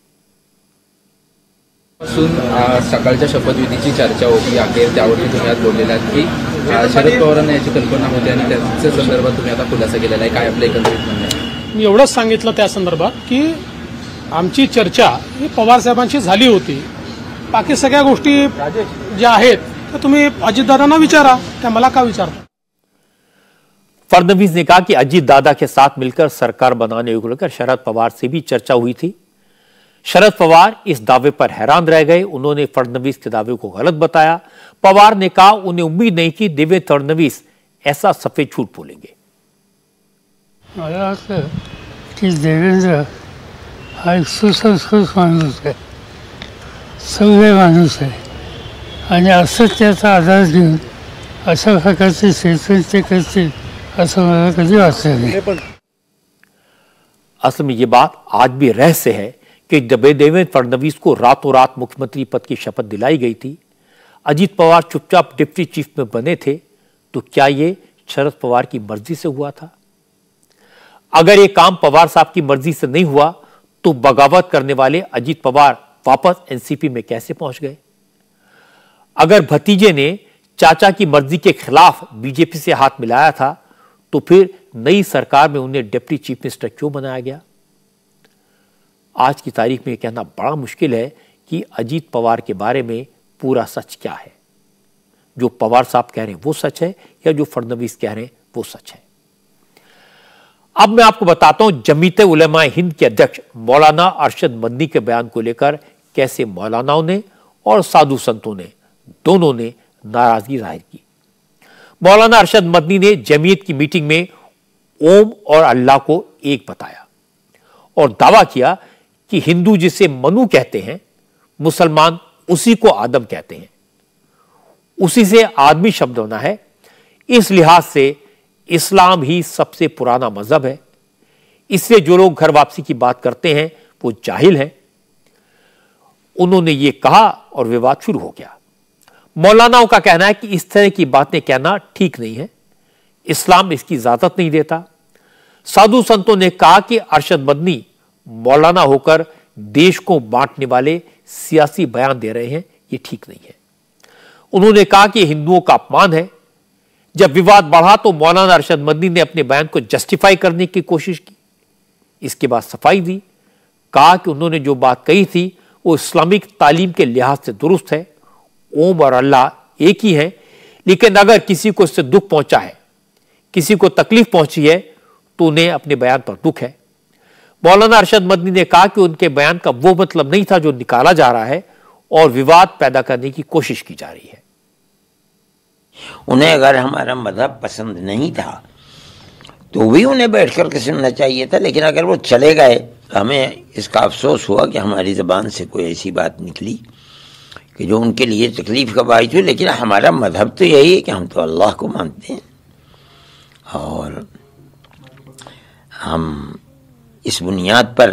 सकाळच्या शपथविधीची चर्चा होती, अखेर त्यावरती तुम्ही आज बोललेला आहात की शरद पवारांना याची कल्पना होती आणि त्याच्या संदर्भात तुम्ही आता खुलासा केलेला आहे. काय आपलं एकंदरीत म्हणणं आहे? मी एवढंच सांगितलं त्या संदर्भात की आमची चर्चा ही पवार साहेबांशी झाली होती. बाकी सगळ्या गोष्टी ज्या आहेत त्या तुम्ही अजितदादांना विचारा, त्या मला का विचारता? फडणवीस ने कहा कि अजीत दादा के साथ मिलकर सरकार बनाने को लेकर शरद पवार से भी चर्चा हुई थी। शरद पवार इस दावे पर हैरान रह गए। उन्होंने फडणवीस के दावे को गलत बताया। पवार ने कहा उन्हें उम्मीद नहीं कि देवेंद्र फडणवीस ऐसा सफेद झूठ बोलेंगे। मला वाटतं की देवेंद्र हा एक सुसंस्कृत माणूस आहे, सभ्य माणूस आहे आणि असत्याचा आधार घेऊन अशा प्रकारचे स्टेटमेंट ते करतील असं मला कधी वाटलं नाही। असल में ये बात आज भी रहस्य है कि जब देवेंद्र फडणवीस को रातों रात मुख्यमंत्री पद की शपथ दिलाई गई थी, अजीत पवार चुपचाप डिप्टी चीफ में बने थे, तो क्या ये शरद पवार की मर्जी से हुआ था? अगर ये काम पवार साहब की मर्जी से नहीं हुआ तो बगावत करने वाले अजीत पवार वापस एनसीपी में कैसे पहुंच गए? अगर भतीजे ने चाचा की मर्जी के खिलाफ बीजेपी से हाथ मिलाया था तो फिर नई सरकार में उन्हें डिप्टी चीफ मिनिस्टर क्यों बनाया गया? आज की तारीख में यह कहना बड़ा मुश्किल है कि अजीत पवार के बारे में पूरा सच क्या है। जो पवार साहब कह रहे हैं वो सच है या जो फडणवीस कह रहे हैं वो सच है। अब मैं आपको बताता हूं जमीयत उलेमा हिंद के अध्यक्ष मौलाना अरशद मदनी के बयान को लेकर कैसे मौलानाओं ने और साधु संतों ने दोनों ने नाराजगी जाहिर की। मौलाना अरशद मदनी ने जमीयत की मीटिंग में ओम और अल्लाह को एक बताया और दावा किया कि हिंदू जिसे मनु कहते हैं, मुसलमान उसी को आदम कहते हैं। उसी से आदमी शब्द बना है। इस लिहाज से इस्लाम ही सबसे पुराना मजहब है। इससे जो लोग घर वापसी की बात करते हैं वो जाहिल हैं। उन्होंने ये कहा और विवाद शुरू हो गया। मौलानाओं का कहना है कि इस तरह की बातें कहना ठीक नहीं है, इस्लाम इसकी इजाजत नहीं देता। साधु संतों ने कहा कि अरशद मदनी मौलाना होकर देश को बांटने वाले सियासी बयान दे रहे हैं, ये ठीक नहीं है। उन्होंने कहा कि हिंदुओं का अपमान है। जब विवाद बढ़ा तो मौलाना अरशद मदनी ने अपने बयान को जस्टिफाई करने की कोशिश की। इसके बाद सफाई दी, कहा कि उन्होंने जो बात कही थी वो इस्लामिक तालीम के लिहाज से दुरुस्त है। ओम और अल्लाह एक ही है, लेकिन अगर किसी को इससे दुख पहुंचा है, किसी को तकलीफ पहुंची है तो उन्हें अपने बयान पर दुख है। मौलाना अरशद मदनी ने कहा कि उनके बयान का वो मतलब नहीं था जो निकाला जा रहा है और विवाद पैदा करने की कोशिश की जा रही है। उन्हें अगर हमारा मजहब पसंद नहीं था तो भी उन्हें बैठकर के सुनना चाहिए था, लेकिन अगर वो चले गए तो हमें इसका अफसोस हुआ कि हमारी ज़बान से कोई ऐसी बात निकली कि जो उनके लिए तकलीफ का बाइस हुई। लेकिन हमारा मजहब तो यही है कि हम तो अल्लाह को मानते हैं और हम इस बुनियाद पर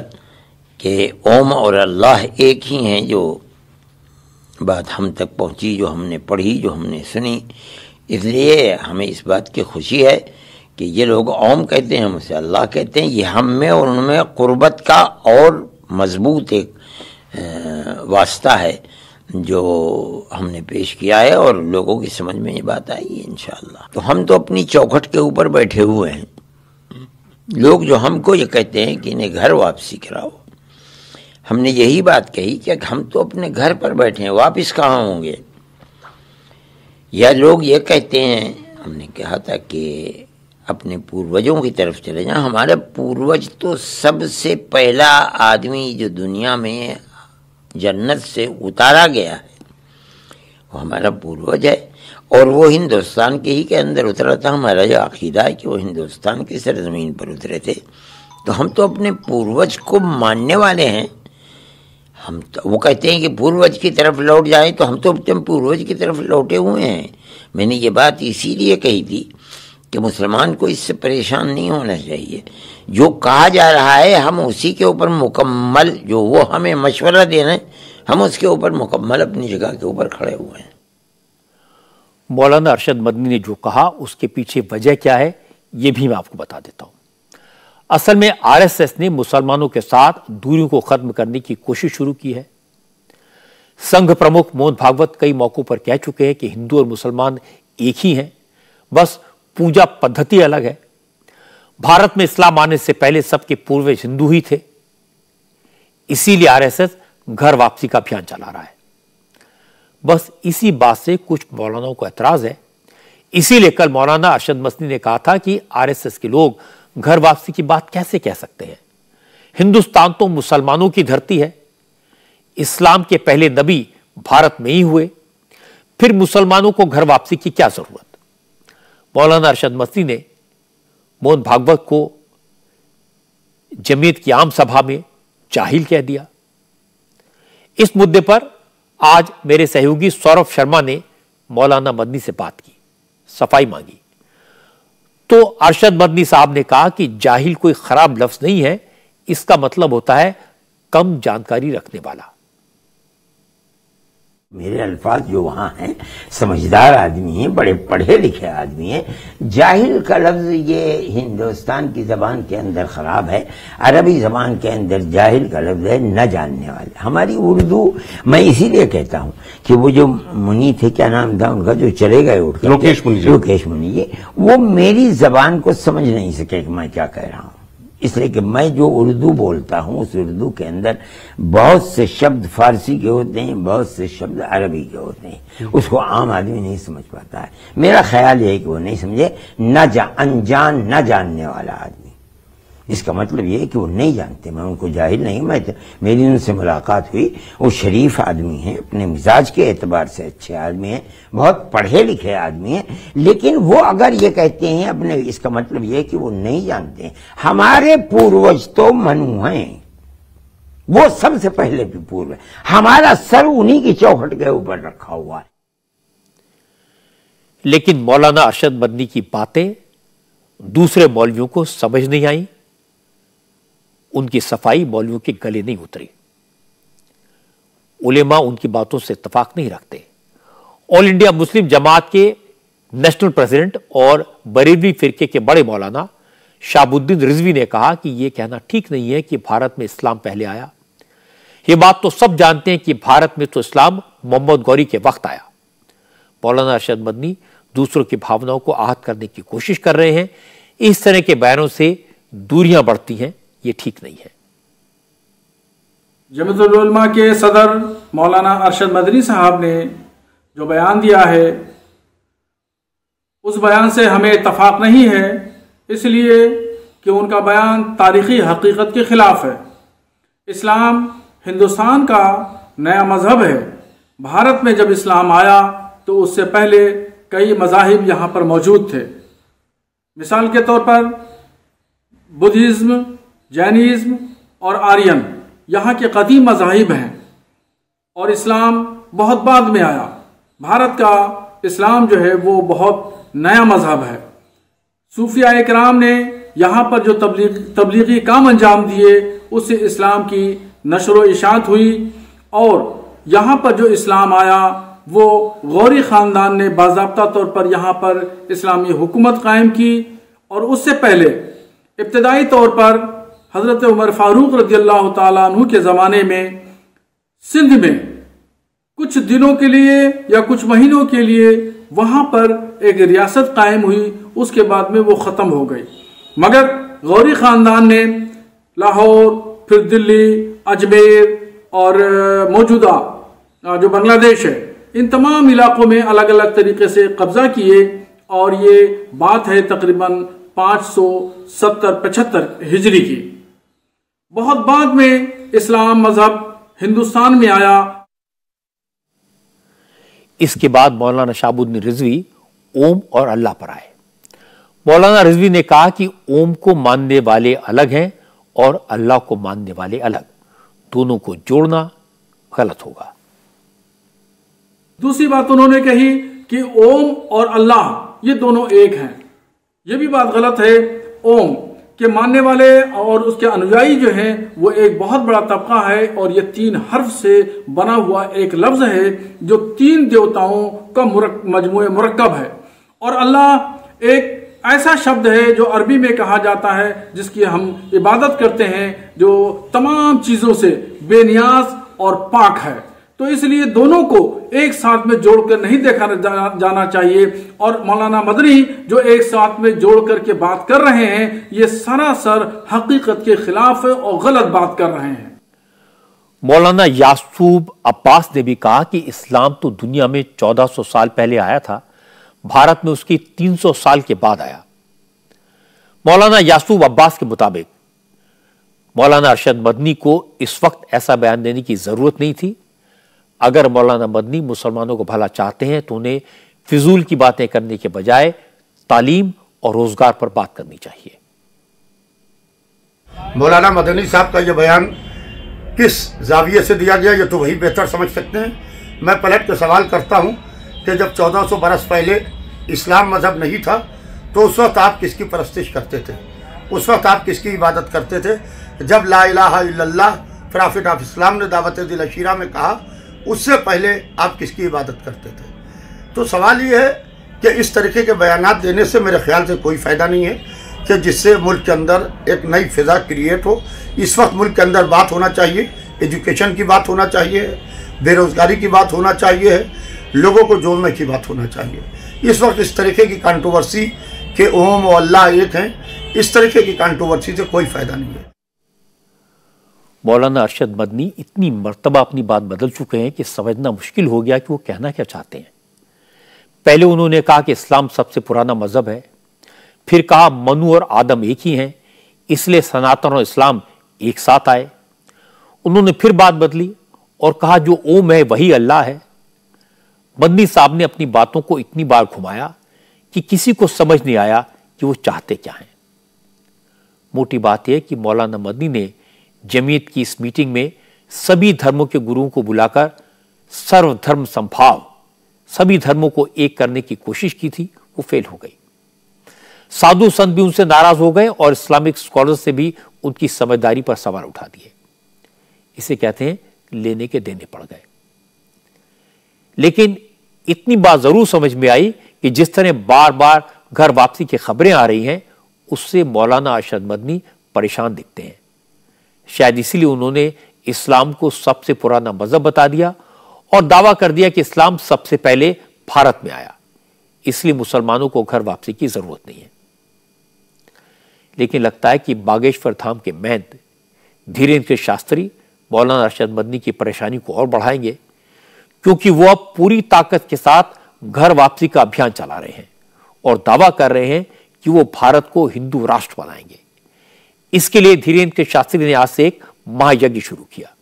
कि ओम और अल्लाह एक ही हैं, जो बात हम तक पहुंची, जो हमने पढ़ी, जो हमने सुनी, इसलिए हमें इस बात की खुशी है कि ये लोग ओम कहते हैं, हम उसे अल्लाह कहते हैं। ये हम में और उनमें कुर्बत का और मजबूत एक वास्ता है जो हमने पेश किया है और लोगों की समझ में ये बात आई है इंशाअल्लाह। तो हम तो अपनी चौखट के ऊपर बैठे हुए हैं। लोग जो हमको ये कहते हैं कि इन्हें घर वापसी कराओ, हमने यही बात कही कि हम तो अपने घर पर बैठे हैं, वापस कहाँ होंगे। या लोग ये कहते हैं, हमने कहा था कि अपने पूर्वजों की तरफ चले जाएं। हमारे पूर्वज तो सबसे पहला आदमी जो दुनिया में जन्नत से उतारा गया है वो हमारा पूर्वज है और वो हिंदुस्तान के ही के अंदर उतरा था। हमारा जो अकीदा है कि वो हिंदुस्तान की सरजमीन पर उतरे थे, तो हम तो अपने पूर्वज को मानने वाले हैं। हम तो वो कहते हैं कि पूर्वज की तरफ लौट जाएं, तो हम तो अपने पूर्वज की तरफ लौटे हुए हैं। मैंने ये बात इसीलिए कही थी कि मुसलमान को इससे परेशान नहीं होना चाहिए। जो कहा जा रहा है हम उसी के ऊपर मुकम्मल, जो वो हमें मशवरा दे रहे हैं, हम उसके ऊपर मुकम्मल अपनी जगह के ऊपर खड़े हुए हैं। मौलाना अरशद मदनी ने जो कहा उसके पीछे वजह क्या है ये भी मैं आपको बता देता हूं। असल में आरएसएस ने मुसलमानों के साथ दूरियों को खत्म करने की कोशिश शुरू की है। संघ प्रमुख मोहन भागवत कई मौकों पर कह चुके हैं कि हिंदू और मुसलमान एक ही हैं, बस पूजा पद्धति अलग है। भारत में इस्लाम आने से पहले सबके पूर्वज हिंदू ही थे। इसीलिए आरएसएस घर वापसी का अभियान चला रहा है। बस इसी बात से कुछ मौलानाओं को एतराज है। इसीलिए कल मौलाना अरशद मदनी ने कहा था कि आरएसएस के लोग घर वापसी की बात कैसे कह सकते हैं। हिंदुस्तान तो मुसलमानों की धरती है, इस्लाम के पहले नबी भारत में ही हुए, फिर मुसलमानों को घर वापसी की क्या जरूरत। मौलाना अरशद मदनी ने मोहन भागवत को जमीयत की आम सभा में जाहिल कह दिया। इस मुद्दे पर आज मेरे सहयोगी सौरभ शर्मा ने मौलाना मदनी से बात की, सफाई मांगी। तो अरशद मदनी साहब ने कहा कि जाहिल कोई खराब लफ्ज नहीं है, इसका मतलब होता है कम जानकारी रखने वाला। मेरे अल्फाज जो वहां हैं, समझदार आदमी हैं, बड़े पढ़े लिखे आदमी हैं। जाहिल का लफ्ज ये हिंदुस्तान की जबान के अंदर खराब है, अरबी जबान के अंदर जाहिल का लफ्ज है न जानने वाले। हमारी उर्दू, मैं इसीलिए कहता हूं कि वो जो मुनी थे, क्या नाम था उनका, जो चले गए उठ लोकेश मुनी जी, वो मेरी जबान को समझ नहीं सके कि मैं क्या कह रहा हूं। इसलिए कि मैं जो उर्दू बोलता हूं, उस उर्दू के अंदर बहुत से शब्द फारसी के होते हैं, बहुत से शब्द अरबी के होते हैं, उसको आम आदमी नहीं समझ पाता है। मेरा ख्याल यह है कि वो नहीं समझे, अनजान न जानने वाला आदमी। इसका मतलब यह है कि वो नहीं जानते। मैं उनको जाहिल नहीं, मेरी उनसे मुलाकात हुई, वो शरीफ आदमी हैं, अपने मिजाज के एतबार से अच्छे आदमी हैं, बहुत पढ़े लिखे आदमी हैं। लेकिन वो अगर ये कहते हैं अपने, इसका मतलब यह है कि वो नहीं जानते। हमारे पूर्वज तो मनु हैं, वो सबसे पहले भी पूर्व है, हमारा सर उन्हीं की चौखट के ऊपर रखा हुआ है। लेकिन मौलाना अरशद मदनी की बातें दूसरे मौलवियों को समझ नहीं आई, उनकी सफाई मौलवियों के गले नहीं उतरी। उलेमा उनकी बातों से इत्तेफाक नहीं रखते। ऑल इंडिया मुस्लिम जमात के नेशनल प्रेसिडेंट और बरेलवी फिरके के बड़े मौलाना शाहबुद्दीन रिजवी ने कहा कि यह कहना ठीक नहीं है कि भारत में इस्लाम पहले आया। यह बात तो सब जानते हैं कि भारत में तो इस्लाम मोहम्मद गौरी के वक्त आया। मौलाना अरशद मदनी दूसरों की भावनाओं को आहत करने की कोशिश कर रहे हैं। इस तरह के बयानों से दूरियां बढ़ती हैं, ये ठीक नहीं है। जमीयतुल उलमा के सदर मौलाना अरशद मदनी साहब ने जो बयान दिया है, उस बयान से हमें इत्तफाक नहीं है, इसलिए कि उनका बयान तारीखी हकीकत के खिलाफ है। इस्लाम हिंदुस्तान का नया मजहब है। भारत में जब इस्लाम आया तो उससे पहले कई मज़ाहिब यहाँ पर मौजूद थे। मिसाल के तौर पर बुद्धिज्म, जैनिज्म और आर्यन यहाँ के कदीम मज़ाहिब हैं, और इस्लाम बहुत बाद में आया। भारत का इस्लाम जो है वो बहुत नया मजहब है। सूफिया इकराम ने यहाँ पर जो तबलीगी काम अंजाम दिए, उससे इस्लाम की नशर व इशाअत हुई, और यहाँ पर जो इस्लाम आया वो गौरी ख़ानदान ने बाज़ाब्ता तौर पर यहाँ पर इस्लामी हुकूमत कायम की। और उससे पहले इब्तदाई तौर पर हज़रत उमर फारूक रज़ियल्लाहु ताला अन्हु के ज़माने में सिंध में कुछ दिनों के लिए या कुछ महीनों के लिए वहाँ पर एक रियासत कायम हुई, उसके बाद में वो ख़त्म हो गई। मगर गौरी ख़ानदान ने लाहौर, फिर दिल्ली, अजमेर और मौजूदा जो बांग्लादेश है, इन तमाम इलाकों में अलग अलग तरीके से कब्जा किए। और ये बात है तकरीबन 570-75 हिजरी की। बहुत बाद में इस्लाम मजहब हिंदुस्तान में आया। इसके बाद मौलाना शाहबुद्दीन रिजवी ओम और अल्लाह पर आए। मौलाना रिजवी ने कहा कि ओम को मानने वाले अलग हैं और अल्लाह को मानने वाले अलग, दोनों को जोड़ना गलत होगा। दूसरी बात उन्होंने कही कि ओम और अल्लाह ये दोनों एक हैं। ये भी बात गलत है। ओम के मानने वाले और उसके अनुयायी जो हैं वो एक बहुत बड़ा तबका है, और ये 3 हर्फ से बना हुआ एक लफ्ज है जो 3 देवताओं का मजमूए मुरक्कब है। और अल्लाह एक ऐसा शब्द है जो अरबी में कहा जाता है, जिसकी हम इबादत करते हैं, जो तमाम चीजों से बेनियाज और पाक है। तो इसलिए दोनों को एक साथ में जोड़कर नहीं देखा जाना चाहिए। और मौलाना मदनी जो एक साथ में जोड़ करके बात कर रहे हैं, ये सरासर हकीकत के खिलाफ है और गलत बात कर रहे हैं। मौलाना यासूब अब्बास ने भी कहा कि इस्लाम तो दुनिया में 1400 साल पहले आया था, भारत में उसकी 300 साल के बाद आया। मौलाना यासूब अब्बास के मुताबिक मौलाना अरशद मदनी को इस वक्त ऐसा बयान देने की जरूरत नहीं थी। अगर मौलाना मदनी मुसलमानों को भला चाहते हैं तो उन्हें फिजूल की बातें करने के बजाय तालीम और रोजगार पर बात करनी चाहिए। मौलाना मदनी साहब का यह बयान किस जाविये से दिया गया ये तो वही बेहतर समझ सकते हैं। मैं पलट के सवाल करता हूं कि जब 1400 बरस पहले इस्लाम मजहब नहीं था तो उस वक्त आप किसकी परस्तिश करते थे? उस वक्त आप किसकी इबादत करते थे? जब ला इलाहा इल्लल्लाह प्रॉफिट ऑफ इस्लाम ने दावत दिल अशीरा में कहा, उससे पहले आप किसकी इबादत करते थे? तो सवाल ये है कि इस तरीके के बयानात देने से मेरे ख्याल से कोई फ़ायदा नहीं है कि जिससे मुल्क के अंदर एक नई फिज़ा क्रिएट हो। इस वक्त मुल्क के अंदर बात होना चाहिए, एजुकेशन की बात होना चाहिए, बेरोज़गारी की बात होना चाहिए, लोगों को जोड़ने की बात होना चाहिए। इस वक्त इस तरीके की कंट्रोवर्सी के ओम और अल्लाह एक हैं, इस तरीके की कंट्रोवर्सी से कोई फ़ायदा नहीं है। मौलाना अरशद मदनी इतनी मर्तबा अपनी बात बदल चुके हैं कि समझना मुश्किल हो गया कि वो कहना क्या चाहते हैं। पहले उन्होंने कहा कि इस्लाम सबसे पुराना मजहब है, फिर कहा मनु और आदम एक ही हैं, इसलिए सनातन और इस्लाम एक साथ आए। उन्होंने फिर बात बदली और कहा जो ओम है वही अल्लाह है। मदनी साहब ने अपनी बातों को इतनी बार घुमाया कि किसी को समझ नहीं आया कि वो चाहते क्या हैं। मोटी बात यह कि मौलाना मदनी ने जमीयत की इस मीटिंग में सभी धर्मों के गुरुओं को बुलाकर सर्वधर्म संभाव, सभी धर्मों को एक करने की कोशिश की थी, वो फेल हो गई। साधु संत भी उनसे नाराज हो गए और इस्लामिक स्कॉलर से भी उनकी समझदारी पर सवाल उठा दिए। इसे कहते हैं लेने के देने पड़ गए। लेकिन इतनी बात जरूर समझ में आई कि जिस तरह बार बार घर वापसी की खबरें आ रही हैं, उससे मौलाना अरशद मदनी परेशान दिखते हैं। शायद इसीलिए उन्होंने इस्लाम को सबसे पुराना मजहब बता दिया और दावा कर दिया कि इस्लाम सबसे पहले भारत में आया, इसलिए मुसलमानों को घर वापसी की जरूरत नहीं है। लेकिन लगता है कि बागेश्वर धाम के महंत धीरेन्द्र शास्त्री मौलाना अरशद मदनी की परेशानी को और बढ़ाएंगे, क्योंकि वो अब पूरी ताकत के साथ घर वापसी का अभियान चला रहे हैं और दावा कर रहे हैं कि वो भारत को हिंदू राष्ट्र बनाएंगे। इसके लिए धीरेन्द्र शास्त्री ने आज से एक महायज्ञ शुरू किया।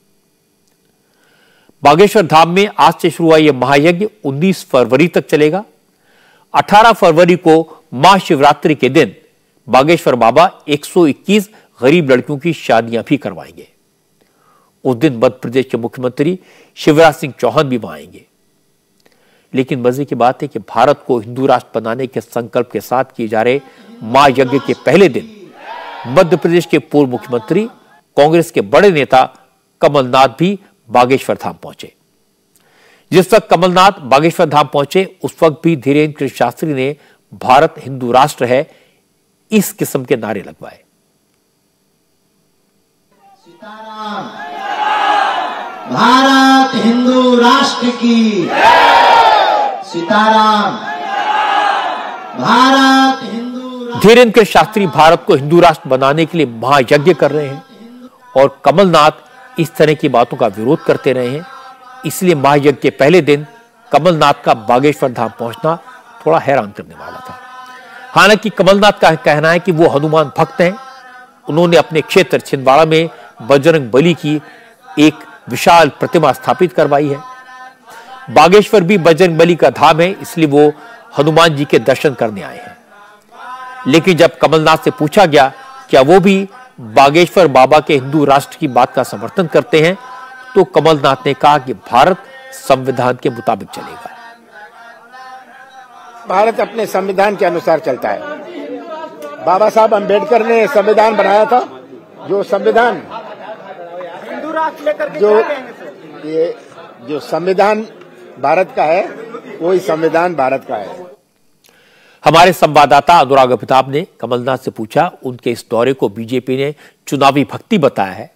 बागेश्वर धाम में आज से शुरू हुआ यह महायज्ञ 19 फरवरी तक चलेगा। 18 फरवरी को महाशिवरात्रि के दिन बागेश्वर बाबा 121 गरीब लड़कियों की शादियां भी करवाएंगे। उस दिन मध्य प्रदेश के मुख्यमंत्री शिवराज सिंह चौहान भी वहां आएंगे। लेकिन मजे की बात है कि भारत को हिंदू राष्ट्र बनाने के संकल्प के साथ किए जा रहे महायज्ञ के पहले दिन मध्य प्रदेश के पूर्व मुख्यमंत्री कांग्रेस के बड़े नेता कमलनाथ भी बागेश्वर धाम पहुंचे। जिस वक्त कमलनाथ बागेश्वर धाम पहुंचे उस वक्त भी धीरेन्द्र शास्त्री ने भारत हिंदू राष्ट्र है इस किस्म के नारे लगवाए। भारत हिंदू राष्ट्र की सीताराम, भारत हिंदू। धीरेन्द्र शास्त्री भारत को हिंदू राष्ट्र बनाने के लिए महायज्ञ कर रहे हैं और कमलनाथ इस तरह की बातों का विरोध करते रहे हैं। इसलिए महायज्ञ के पहले दिन कमलनाथ का बागेश्वर धाम पहुंचना थोड़ा हैरान करने वाला था। हालांकि कमलनाथ का कहना है कि वो हनुमान भक्त हैं। उन्होंने अपने क्षेत्र छिंदवाड़ा में बजरंग बली की एक विशाल प्रतिमा स्थापित करवाई है। बागेश्वर भी बजरंग बली का धाम है, इसलिए वो हनुमान जी के दर्शन करने आए हैं। लेकिन जब कमलनाथ से पूछा गया क्या वो भी बागेश्वर बाबा के हिंदू राष्ट्र की बात का समर्थन करते हैं, तो कमलनाथ ने कहा कि भारत संविधान के मुताबिक चलेगा। भारत अपने संविधान के अनुसार चलता है। बाबा साहब अम्बेडकर ने संविधान बनाया था, जो संविधान हिंदू राष्ट्र लेकर के जो संविधान भारत का है वही संविधान भारत का है। हमारे संवाददाता अनुराग अमिताभ ने कमलनाथ से पूछा उनके इस दौरे को बीजेपी ने चुनावी भक्ति बताया है,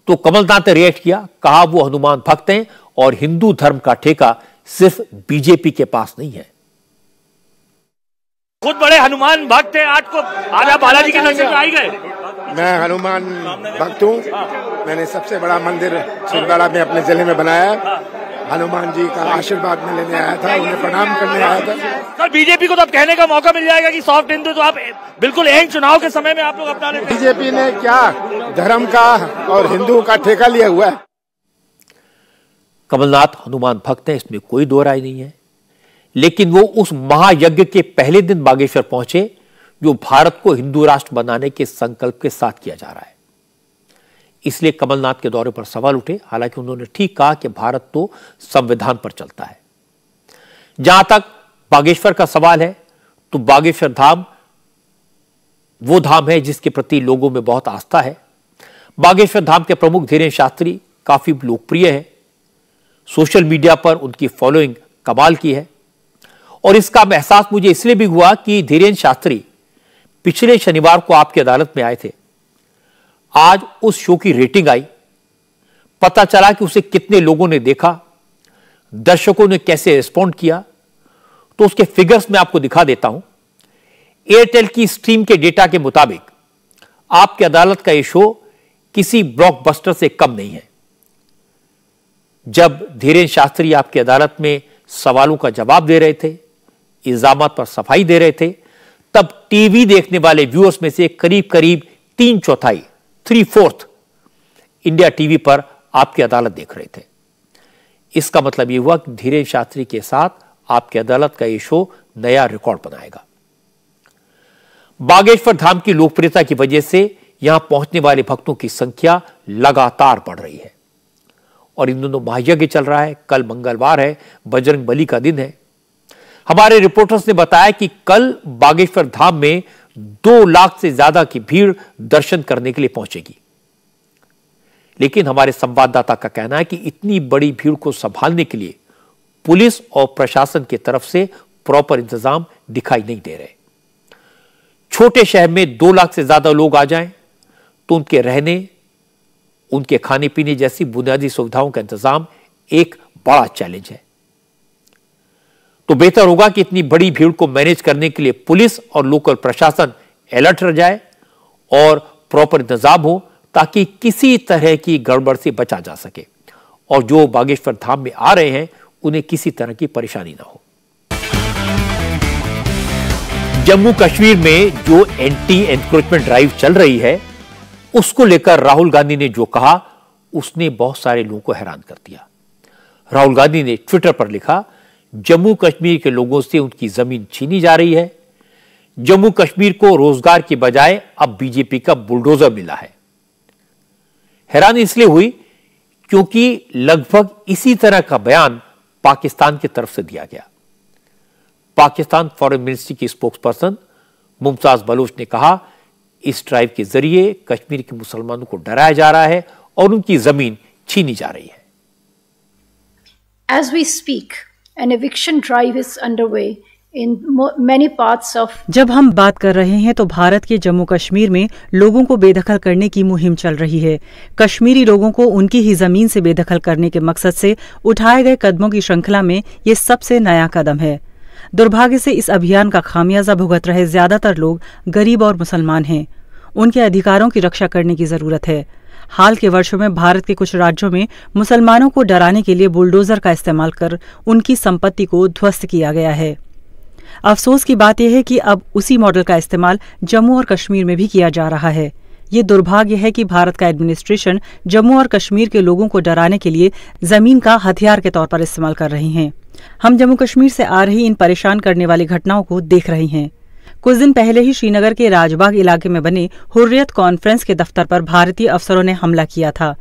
तो कमलनाथ ने रिएक्ट किया, कहा वो हनुमान भक्त हैं और हिंदू धर्म का ठेका सिर्फ बीजेपी के पास नहीं है। खुद बड़े हनुमान भक्त हैं, आज को आजा बालाजी के दर्शन में आ गए। मैं हनुमान भक्त हूँ। मैंने सबसे बड़ा मंदिर छिंदवाड़ा में अपने जिले में बनाया हनुमान जी का आशीर्वाद में लेने आया था, उन्हें प्रणाम करने आया था। सर बीजेपी को तो अब कहने का मौका मिल जाएगा कि सॉफ्ट हिंदू तो आप बिल्कुल एंड चुनाव के समय में आप लोग अपना लेते हैं। बीजेपी ने क्या धर्म का और हिंदू का ठेका लिया हुआ है। कमलनाथ हनुमान भक्त हैं, इसमें कोई दो राय नहीं है, लेकिन वो उस महायज्ञ के पहले दिन बागेश्वर पहुंचे जो भारत को हिंदू राष्ट्र बनाने के संकल्प के साथ किया जा रहा है। इसलिए कमलनाथ के दौरे पर सवाल उठे। हालांकि उन्होंने ठीक कहा कि भारत तो संविधान पर चलता है। जहां तक बागेश्वर का सवाल है तो बागेश्वर धाम वो धाम है जिसके प्रति लोगों में बहुत आस्था है। बागेश्वर धाम के प्रमुख धीरेन्द्र शास्त्री काफी लोकप्रिय है, सोशल मीडिया पर उनकी फॉलोइंग कमाल की है। और इसका एहसास मुझे इसलिए भी हुआ कि धीरेन्द्र शास्त्री पिछले शनिवार को आपकी अदालत में आए थे। आज उस शो की रेटिंग आई, पता चला कि उसे कितने लोगों ने देखा, दर्शकों ने कैसे रिस्पॉन्ड किया। तो उसके फिगर्स मैं आपको दिखा देता हूं। एयरटेल की स्ट्रीम के डेटा के मुताबिक आपकी अदालत का यह शो किसी ब्लॉकबस्टर से कम नहीं है। जब धीरेन्द्र शास्त्री आपकी अदालत में सवालों का जवाब दे रहे थे, इल्जामात पर सफाई दे रहे थे, तब टीवी देखने वाले व्यूअर्स में से करीब करीब 3/4 इंडिया टीवी पर आपकी अदालत देख रहे थे। इसका मतलब यह हुआ कि धीरेन्द्र शास्त्री के साथ आपकी अदालत का यह शो नया रिकॉर्ड बनाएगा। बागेश्वर धाम की लोकप्रियता की वजह से यहां पहुंचने वाले भक्तों की संख्या लगातार बढ़ रही है। और इन दोनों महायज्ञ चल रहा है। कल मंगलवार है, बजरंग बली का दिन है। हमारे रिपोर्टर्स ने बताया कि कल बागेश्वर धाम में 2 लाख से ज्यादा की भीड़ दर्शन करने के लिए पहुंचेगी। लेकिन हमारे संवाददाता का कहना है कि इतनी बड़ी भीड़ को संभालने के लिए पुलिस और प्रशासन की तरफ से प्रॉपर इंतजाम दिखाई नहीं दे रहे। छोटे शहर में 2 लाख से ज्यादा लोग आ जाएं तो उनके रहने, उनके खाने पीने जैसी बुनियादी सुविधाओं का इंतजाम एक बड़ा चैलेंज है। तो बेहतर होगा कि इतनी बड़ी भीड़ को मैनेज करने के लिए पुलिस और लोकल प्रशासन अलर्ट रह जाए और प्रॉपर इंतजाम हो, ताकि किसी तरह की गड़बड़ से बचा जा सके और जो बागेश्वर धाम में आ रहे हैं उन्हें किसी तरह की परेशानी ना हो। जम्मू कश्मीर में जो एंटी एनक्रोचमेंट ड्राइव चल रही है, उसको लेकर राहुल गांधी ने जो कहा उसने बहुत सारे लोगों को हैरान कर दिया। राहुल गांधी ने ट्विटर पर लिखा, जम्मू कश्मीर के लोगों से उनकी जमीन छीनी जा रही है। जम्मू कश्मीर को रोजगार की बजाय अब बीजेपी का बुलडोजर मिला है। हैरानी इसलिए हुई क्योंकि लगभग इसी तरह का बयान पाकिस्तान की तरफ से दिया गया। पाकिस्तान फॉरेन मिनिस्ट्री की स्पोक्सपर्सन मुमताज बलोच ने कहा, इस ड्राइव के जरिए कश्मीर के मुसलमानों को डराया जा रहा है और उनकी जमीन छीनी जा रही है। As we speak, an eviction drive is underway in many parts of. जब हम बात कर रहे हैं तो भारत के जम्मू कश्मीर में लोगों को बेदखल करने की मुहिम चल रही है। कश्मीरी लोगों को उनकी ही जमीन से बेदखल करने के मकसद से उठाए गए कदमों की श्रृंखला में ये सबसे नया कदम है। दुर्भाग्य से इस अभियान का खामियाजा भुगत रहे ज्यादातर लोग गरीब और मुसलमान हैं। उनके अधिकारों की रक्षा करने की जरूरत है। हाल के वर्षों में भारत के कुछ राज्यों में मुसलमानों को डराने के लिए बुलडोजर का इस्तेमाल कर उनकी संपत्ति को ध्वस्त किया गया है। अफसोस की बात यह है कि अब उसी मॉडल का इस्तेमाल जम्मू और कश्मीर में भी किया जा रहा है। ये दुर्भाग्य है कि भारत का एडमिनिस्ट्रेशन जम्मू और कश्मीर के लोगों को डराने के लिए जमीन का हथियार के तौर पर इस्तेमाल कर रही हैं। हम जम्मू कश्मीर से आ रही इन परेशान करने वाली घटनाओं को देख रहे हैं। कुछ दिन पहले ही श्रीनगर के राजबाग इलाके में बने हुर्रियत कॉन्फ्रेंस के दफ्तर पर भारतीय अफसरों ने हमला किया था।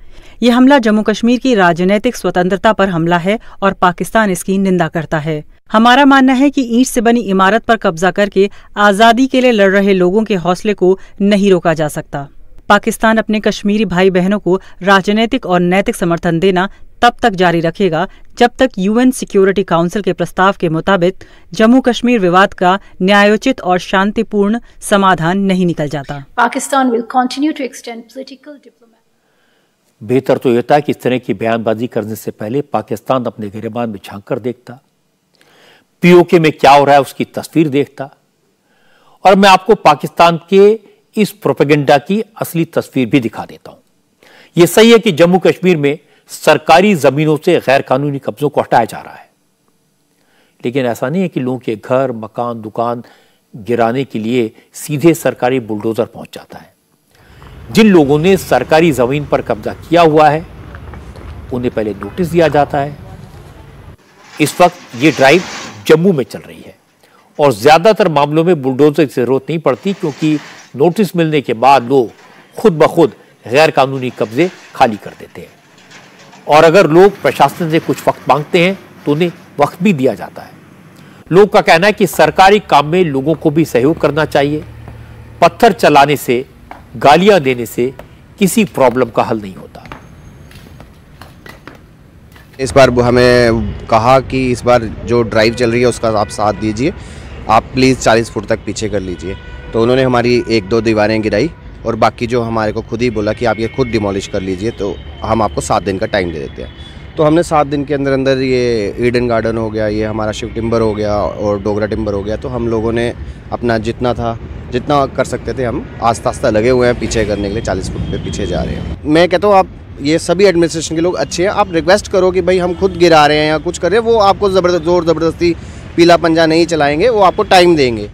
ये हमला जम्मू कश्मीर की राजनीतिक स्वतंत्रता पर हमला है और पाकिस्तान इसकी निंदा करता है। हमारा मानना है कि ईंट से बनी इमारत पर कब्जा करके आजादी के लिए लड़ रहे लोगों के हौसले को नहीं रोका जा सकता। पाकिस्तान अपने कश्मीरी भाई बहनों को राजनीतिक और नैतिक समर्थन देना तब तक जारी रखेगा जब तक यूएन सिक्योरिटी काउंसिल के प्रस्ताव के मुताबिक जम्मू कश्मीर विवाद का न्यायोचित और शांतिपूर्ण समाधान नहीं निकल जाता। Pakistan will continue to extend political diplomacy. बेहतर तो यह था कि इस तरह की बयानबाजी करने से पहले पाकिस्तान अपने गिरेबान में झांक कर देखता, पीओके में क्या हो रहा है उसकी तस्वीर देखता, और मैं आपको पाकिस्तान के इस प्रोपेगेंडा की असली तस्वीर भी दिखा देता हूं। यह सही है कि जम्मू कश्मीर में सरकारी जमीनों से गैर कानूनी कब्जों को हटाया जा रहा है। लेकिन ऐसा नहीं है कि लोगों के घर, मकान, दुकान गिराने के लिए सीधे सरकारी बुलडोजर पहुंच जाता है। जिन लोगों ने सरकारी जमीन पर कब्जा किया हुआ है उन्हें पहले नोटिस दिया जाता है। इस वक्त ये ड्राइव जम्मू में चल रही है और ज्यादातर मामलों में बुलडोजर की जरूरत नहीं पड़ती, क्योंकि नोटिस मिलने के बाद लोग खुद ब खुद गैर कानूनी कब्जे खाली कर देते हैं। और अगर लोग प्रशासन से कुछ वक्त मांगते हैं तो उन्हें वक्त भी दिया जाता है। लोग का कहना है कि सरकारी काम में लोगों को भी सहयोग करना चाहिए। पत्थर चलाने से, गालियां देने से किसी प्रॉब्लम का हल नहीं होता। इस बार हमें कहा कि इस बार जो ड्राइव चल रही है उसका आप साथ दीजिए, आप प्लीज़ 40 फुट तक पीछे कर लीजिए। तो उन्होंने हमारी 1-2 दीवारें गिराई और बाकी जो हमारे को खुद ही बोला कि आप ये खुद डिमोलिश कर लीजिए, तो हम आपको 7 दिन का टाइम दे देते हैं। तो हमने 7 दिन के अंदर अंदर ये ईडन गार्डन हो गया, ये हमारा शिव टिम्बर हो गया और डोगरा टिम्बर हो गया। तो हम लोगों ने अपना जितना कर सकते थे हम आस्ता आस्ता लगे हुए हैं पीछे करने के लिए। 40 फुट पे पीछे जा रहे हैं। मैं कहता हूँ आप ये सभी एडमिनिस्ट्रेशन के लोग अच्छे हैं, आप रिक्वेस्ट करो कि भाई हम खुद गिरा रहे हैं या कुछ कर रहे हैं, वो आपको जोर ज़बरदस्ती पीला पंजा नहीं चलाएंगे, वो आपको टाइम देंगे।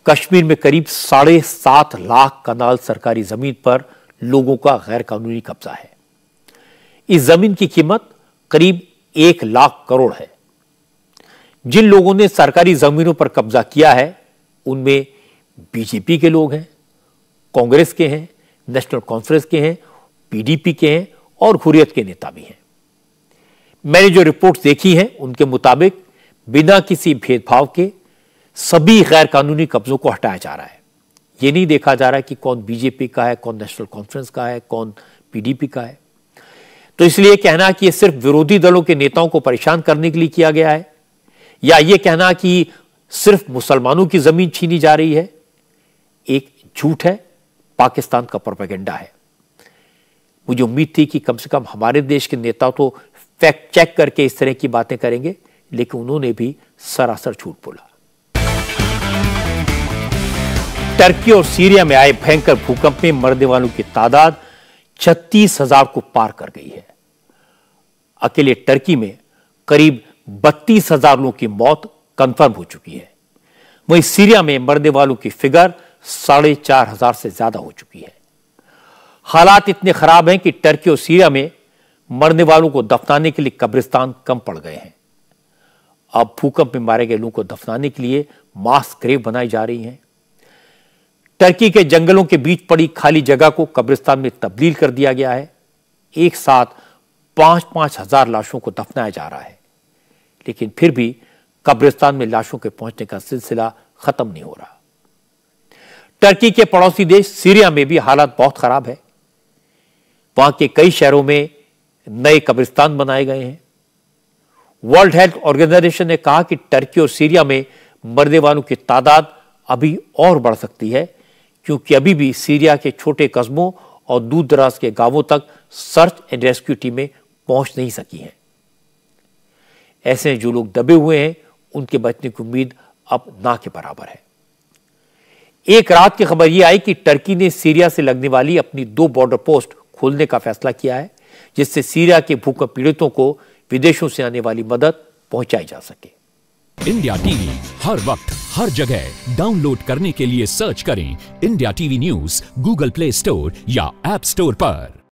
कश्मीर में करीब 7.5 लाख कनाल सरकारी जमीन पर लोगों का गैर कानूनी कब्जा है। इस जमीन की कीमत करीब 1 लाख करोड़ है। जिन लोगों ने सरकारी जमीनों पर कब्जा किया है उनमें बीजेपी के लोग हैं, कांग्रेस के हैं, नेशनल कॉन्फ्रेंस के हैं, पीडीपी के हैं और हुर्रियत के नेता भी हैं। मैंने जो रिपोर्ट्स देखी हैं उनके मुताबिक बिना किसी भेदभाव के सभी गैर कानूनी कब्जों को हटाया जा रहा है। यह नहीं देखा जा रहा है कि कौन बीजेपी का है, कौन नेशनल कॉन्फ्रेंस का है, कौन पीडीपी का है। तो इसलिए कहना कि यह सिर्फ विरोधी दलों के नेताओं को परेशान करने के लिए किया गया है या यह कहना कि सिर्फ मुसलमानों की जमीन छीनी जा रही है, एक झूठ है, पाकिस्तान का प्रोपेगेंडा है। मुझे उम्मीद थी कि कम से कम हमारे देश के नेता तो फैक्ट चेक करके इस तरह की बातें करेंगे, लेकिन उन्होंने भी सरासर झूठ बोला। टर्की और सीरिया में आए भयंकर भूकंप में मरने वालों की तादाद 36,000 को पार कर गई है। अकेले टर्की में करीब 32,000 लोगों की मौत कंफर्म हो चुकी है। वहीं सीरिया में मरने वालों की फिगर 4,500 से ज्यादा हो चुकी है। हालात इतने खराब हैं कि टर्की और सीरिया में मरने वालों को दफनाने के लिए कब्रिस्तान कम पड़ गए हैं। अब भूकंप में मारे गए लोगों को दफनाने के लिए मास ग्रेव बनाई जा रही हैं। टर्की के जंगलों के बीच पड़ी खाली जगह को कब्रिस्तान में तब्दील कर दिया गया है। एक साथ 5-5 हजार लाशों को दफनाया जा रहा है, लेकिन फिर भी कब्रिस्तान में लाशों के पहुंचने का सिलसिला खत्म नहीं हो रहा। टर्की के पड़ोसी देश सीरिया में भी हालात बहुत खराब है। वहां के कई शहरों में नए कब्रिस्तान बनाए गए हैं। वर्ल्ड हेल्थ ऑर्गेनाइजेशन ने कहा कि टर्की और सीरिया में मरने वालों की तादाद अभी और बढ़ सकती है, क्योंकि अभी भी सीरिया के छोटे कस्बों और दूर दराज के गांवों तक सर्च एंड रेस्क्यू टीमें पहुंच नहीं सकी हैं। ऐसे में जो लोग दबे हुए हैं उनके बचने की उम्मीद अब ना के बराबर है। एक रात की खबर यह आई कि टर्की ने सीरिया से लगने वाली अपनी 2 बॉर्डर पोस्ट खोलने का फैसला किया है, जिससे सीरिया के भूकंप पीड़ितों को विदेशों से आने वाली मदद पहुंचाई जा सके। इंडिया टीवी हर वक्त हर जगह डाउनलोड करने के लिए सर्च करें India TV news Google play store या ऐप स्टोर पर।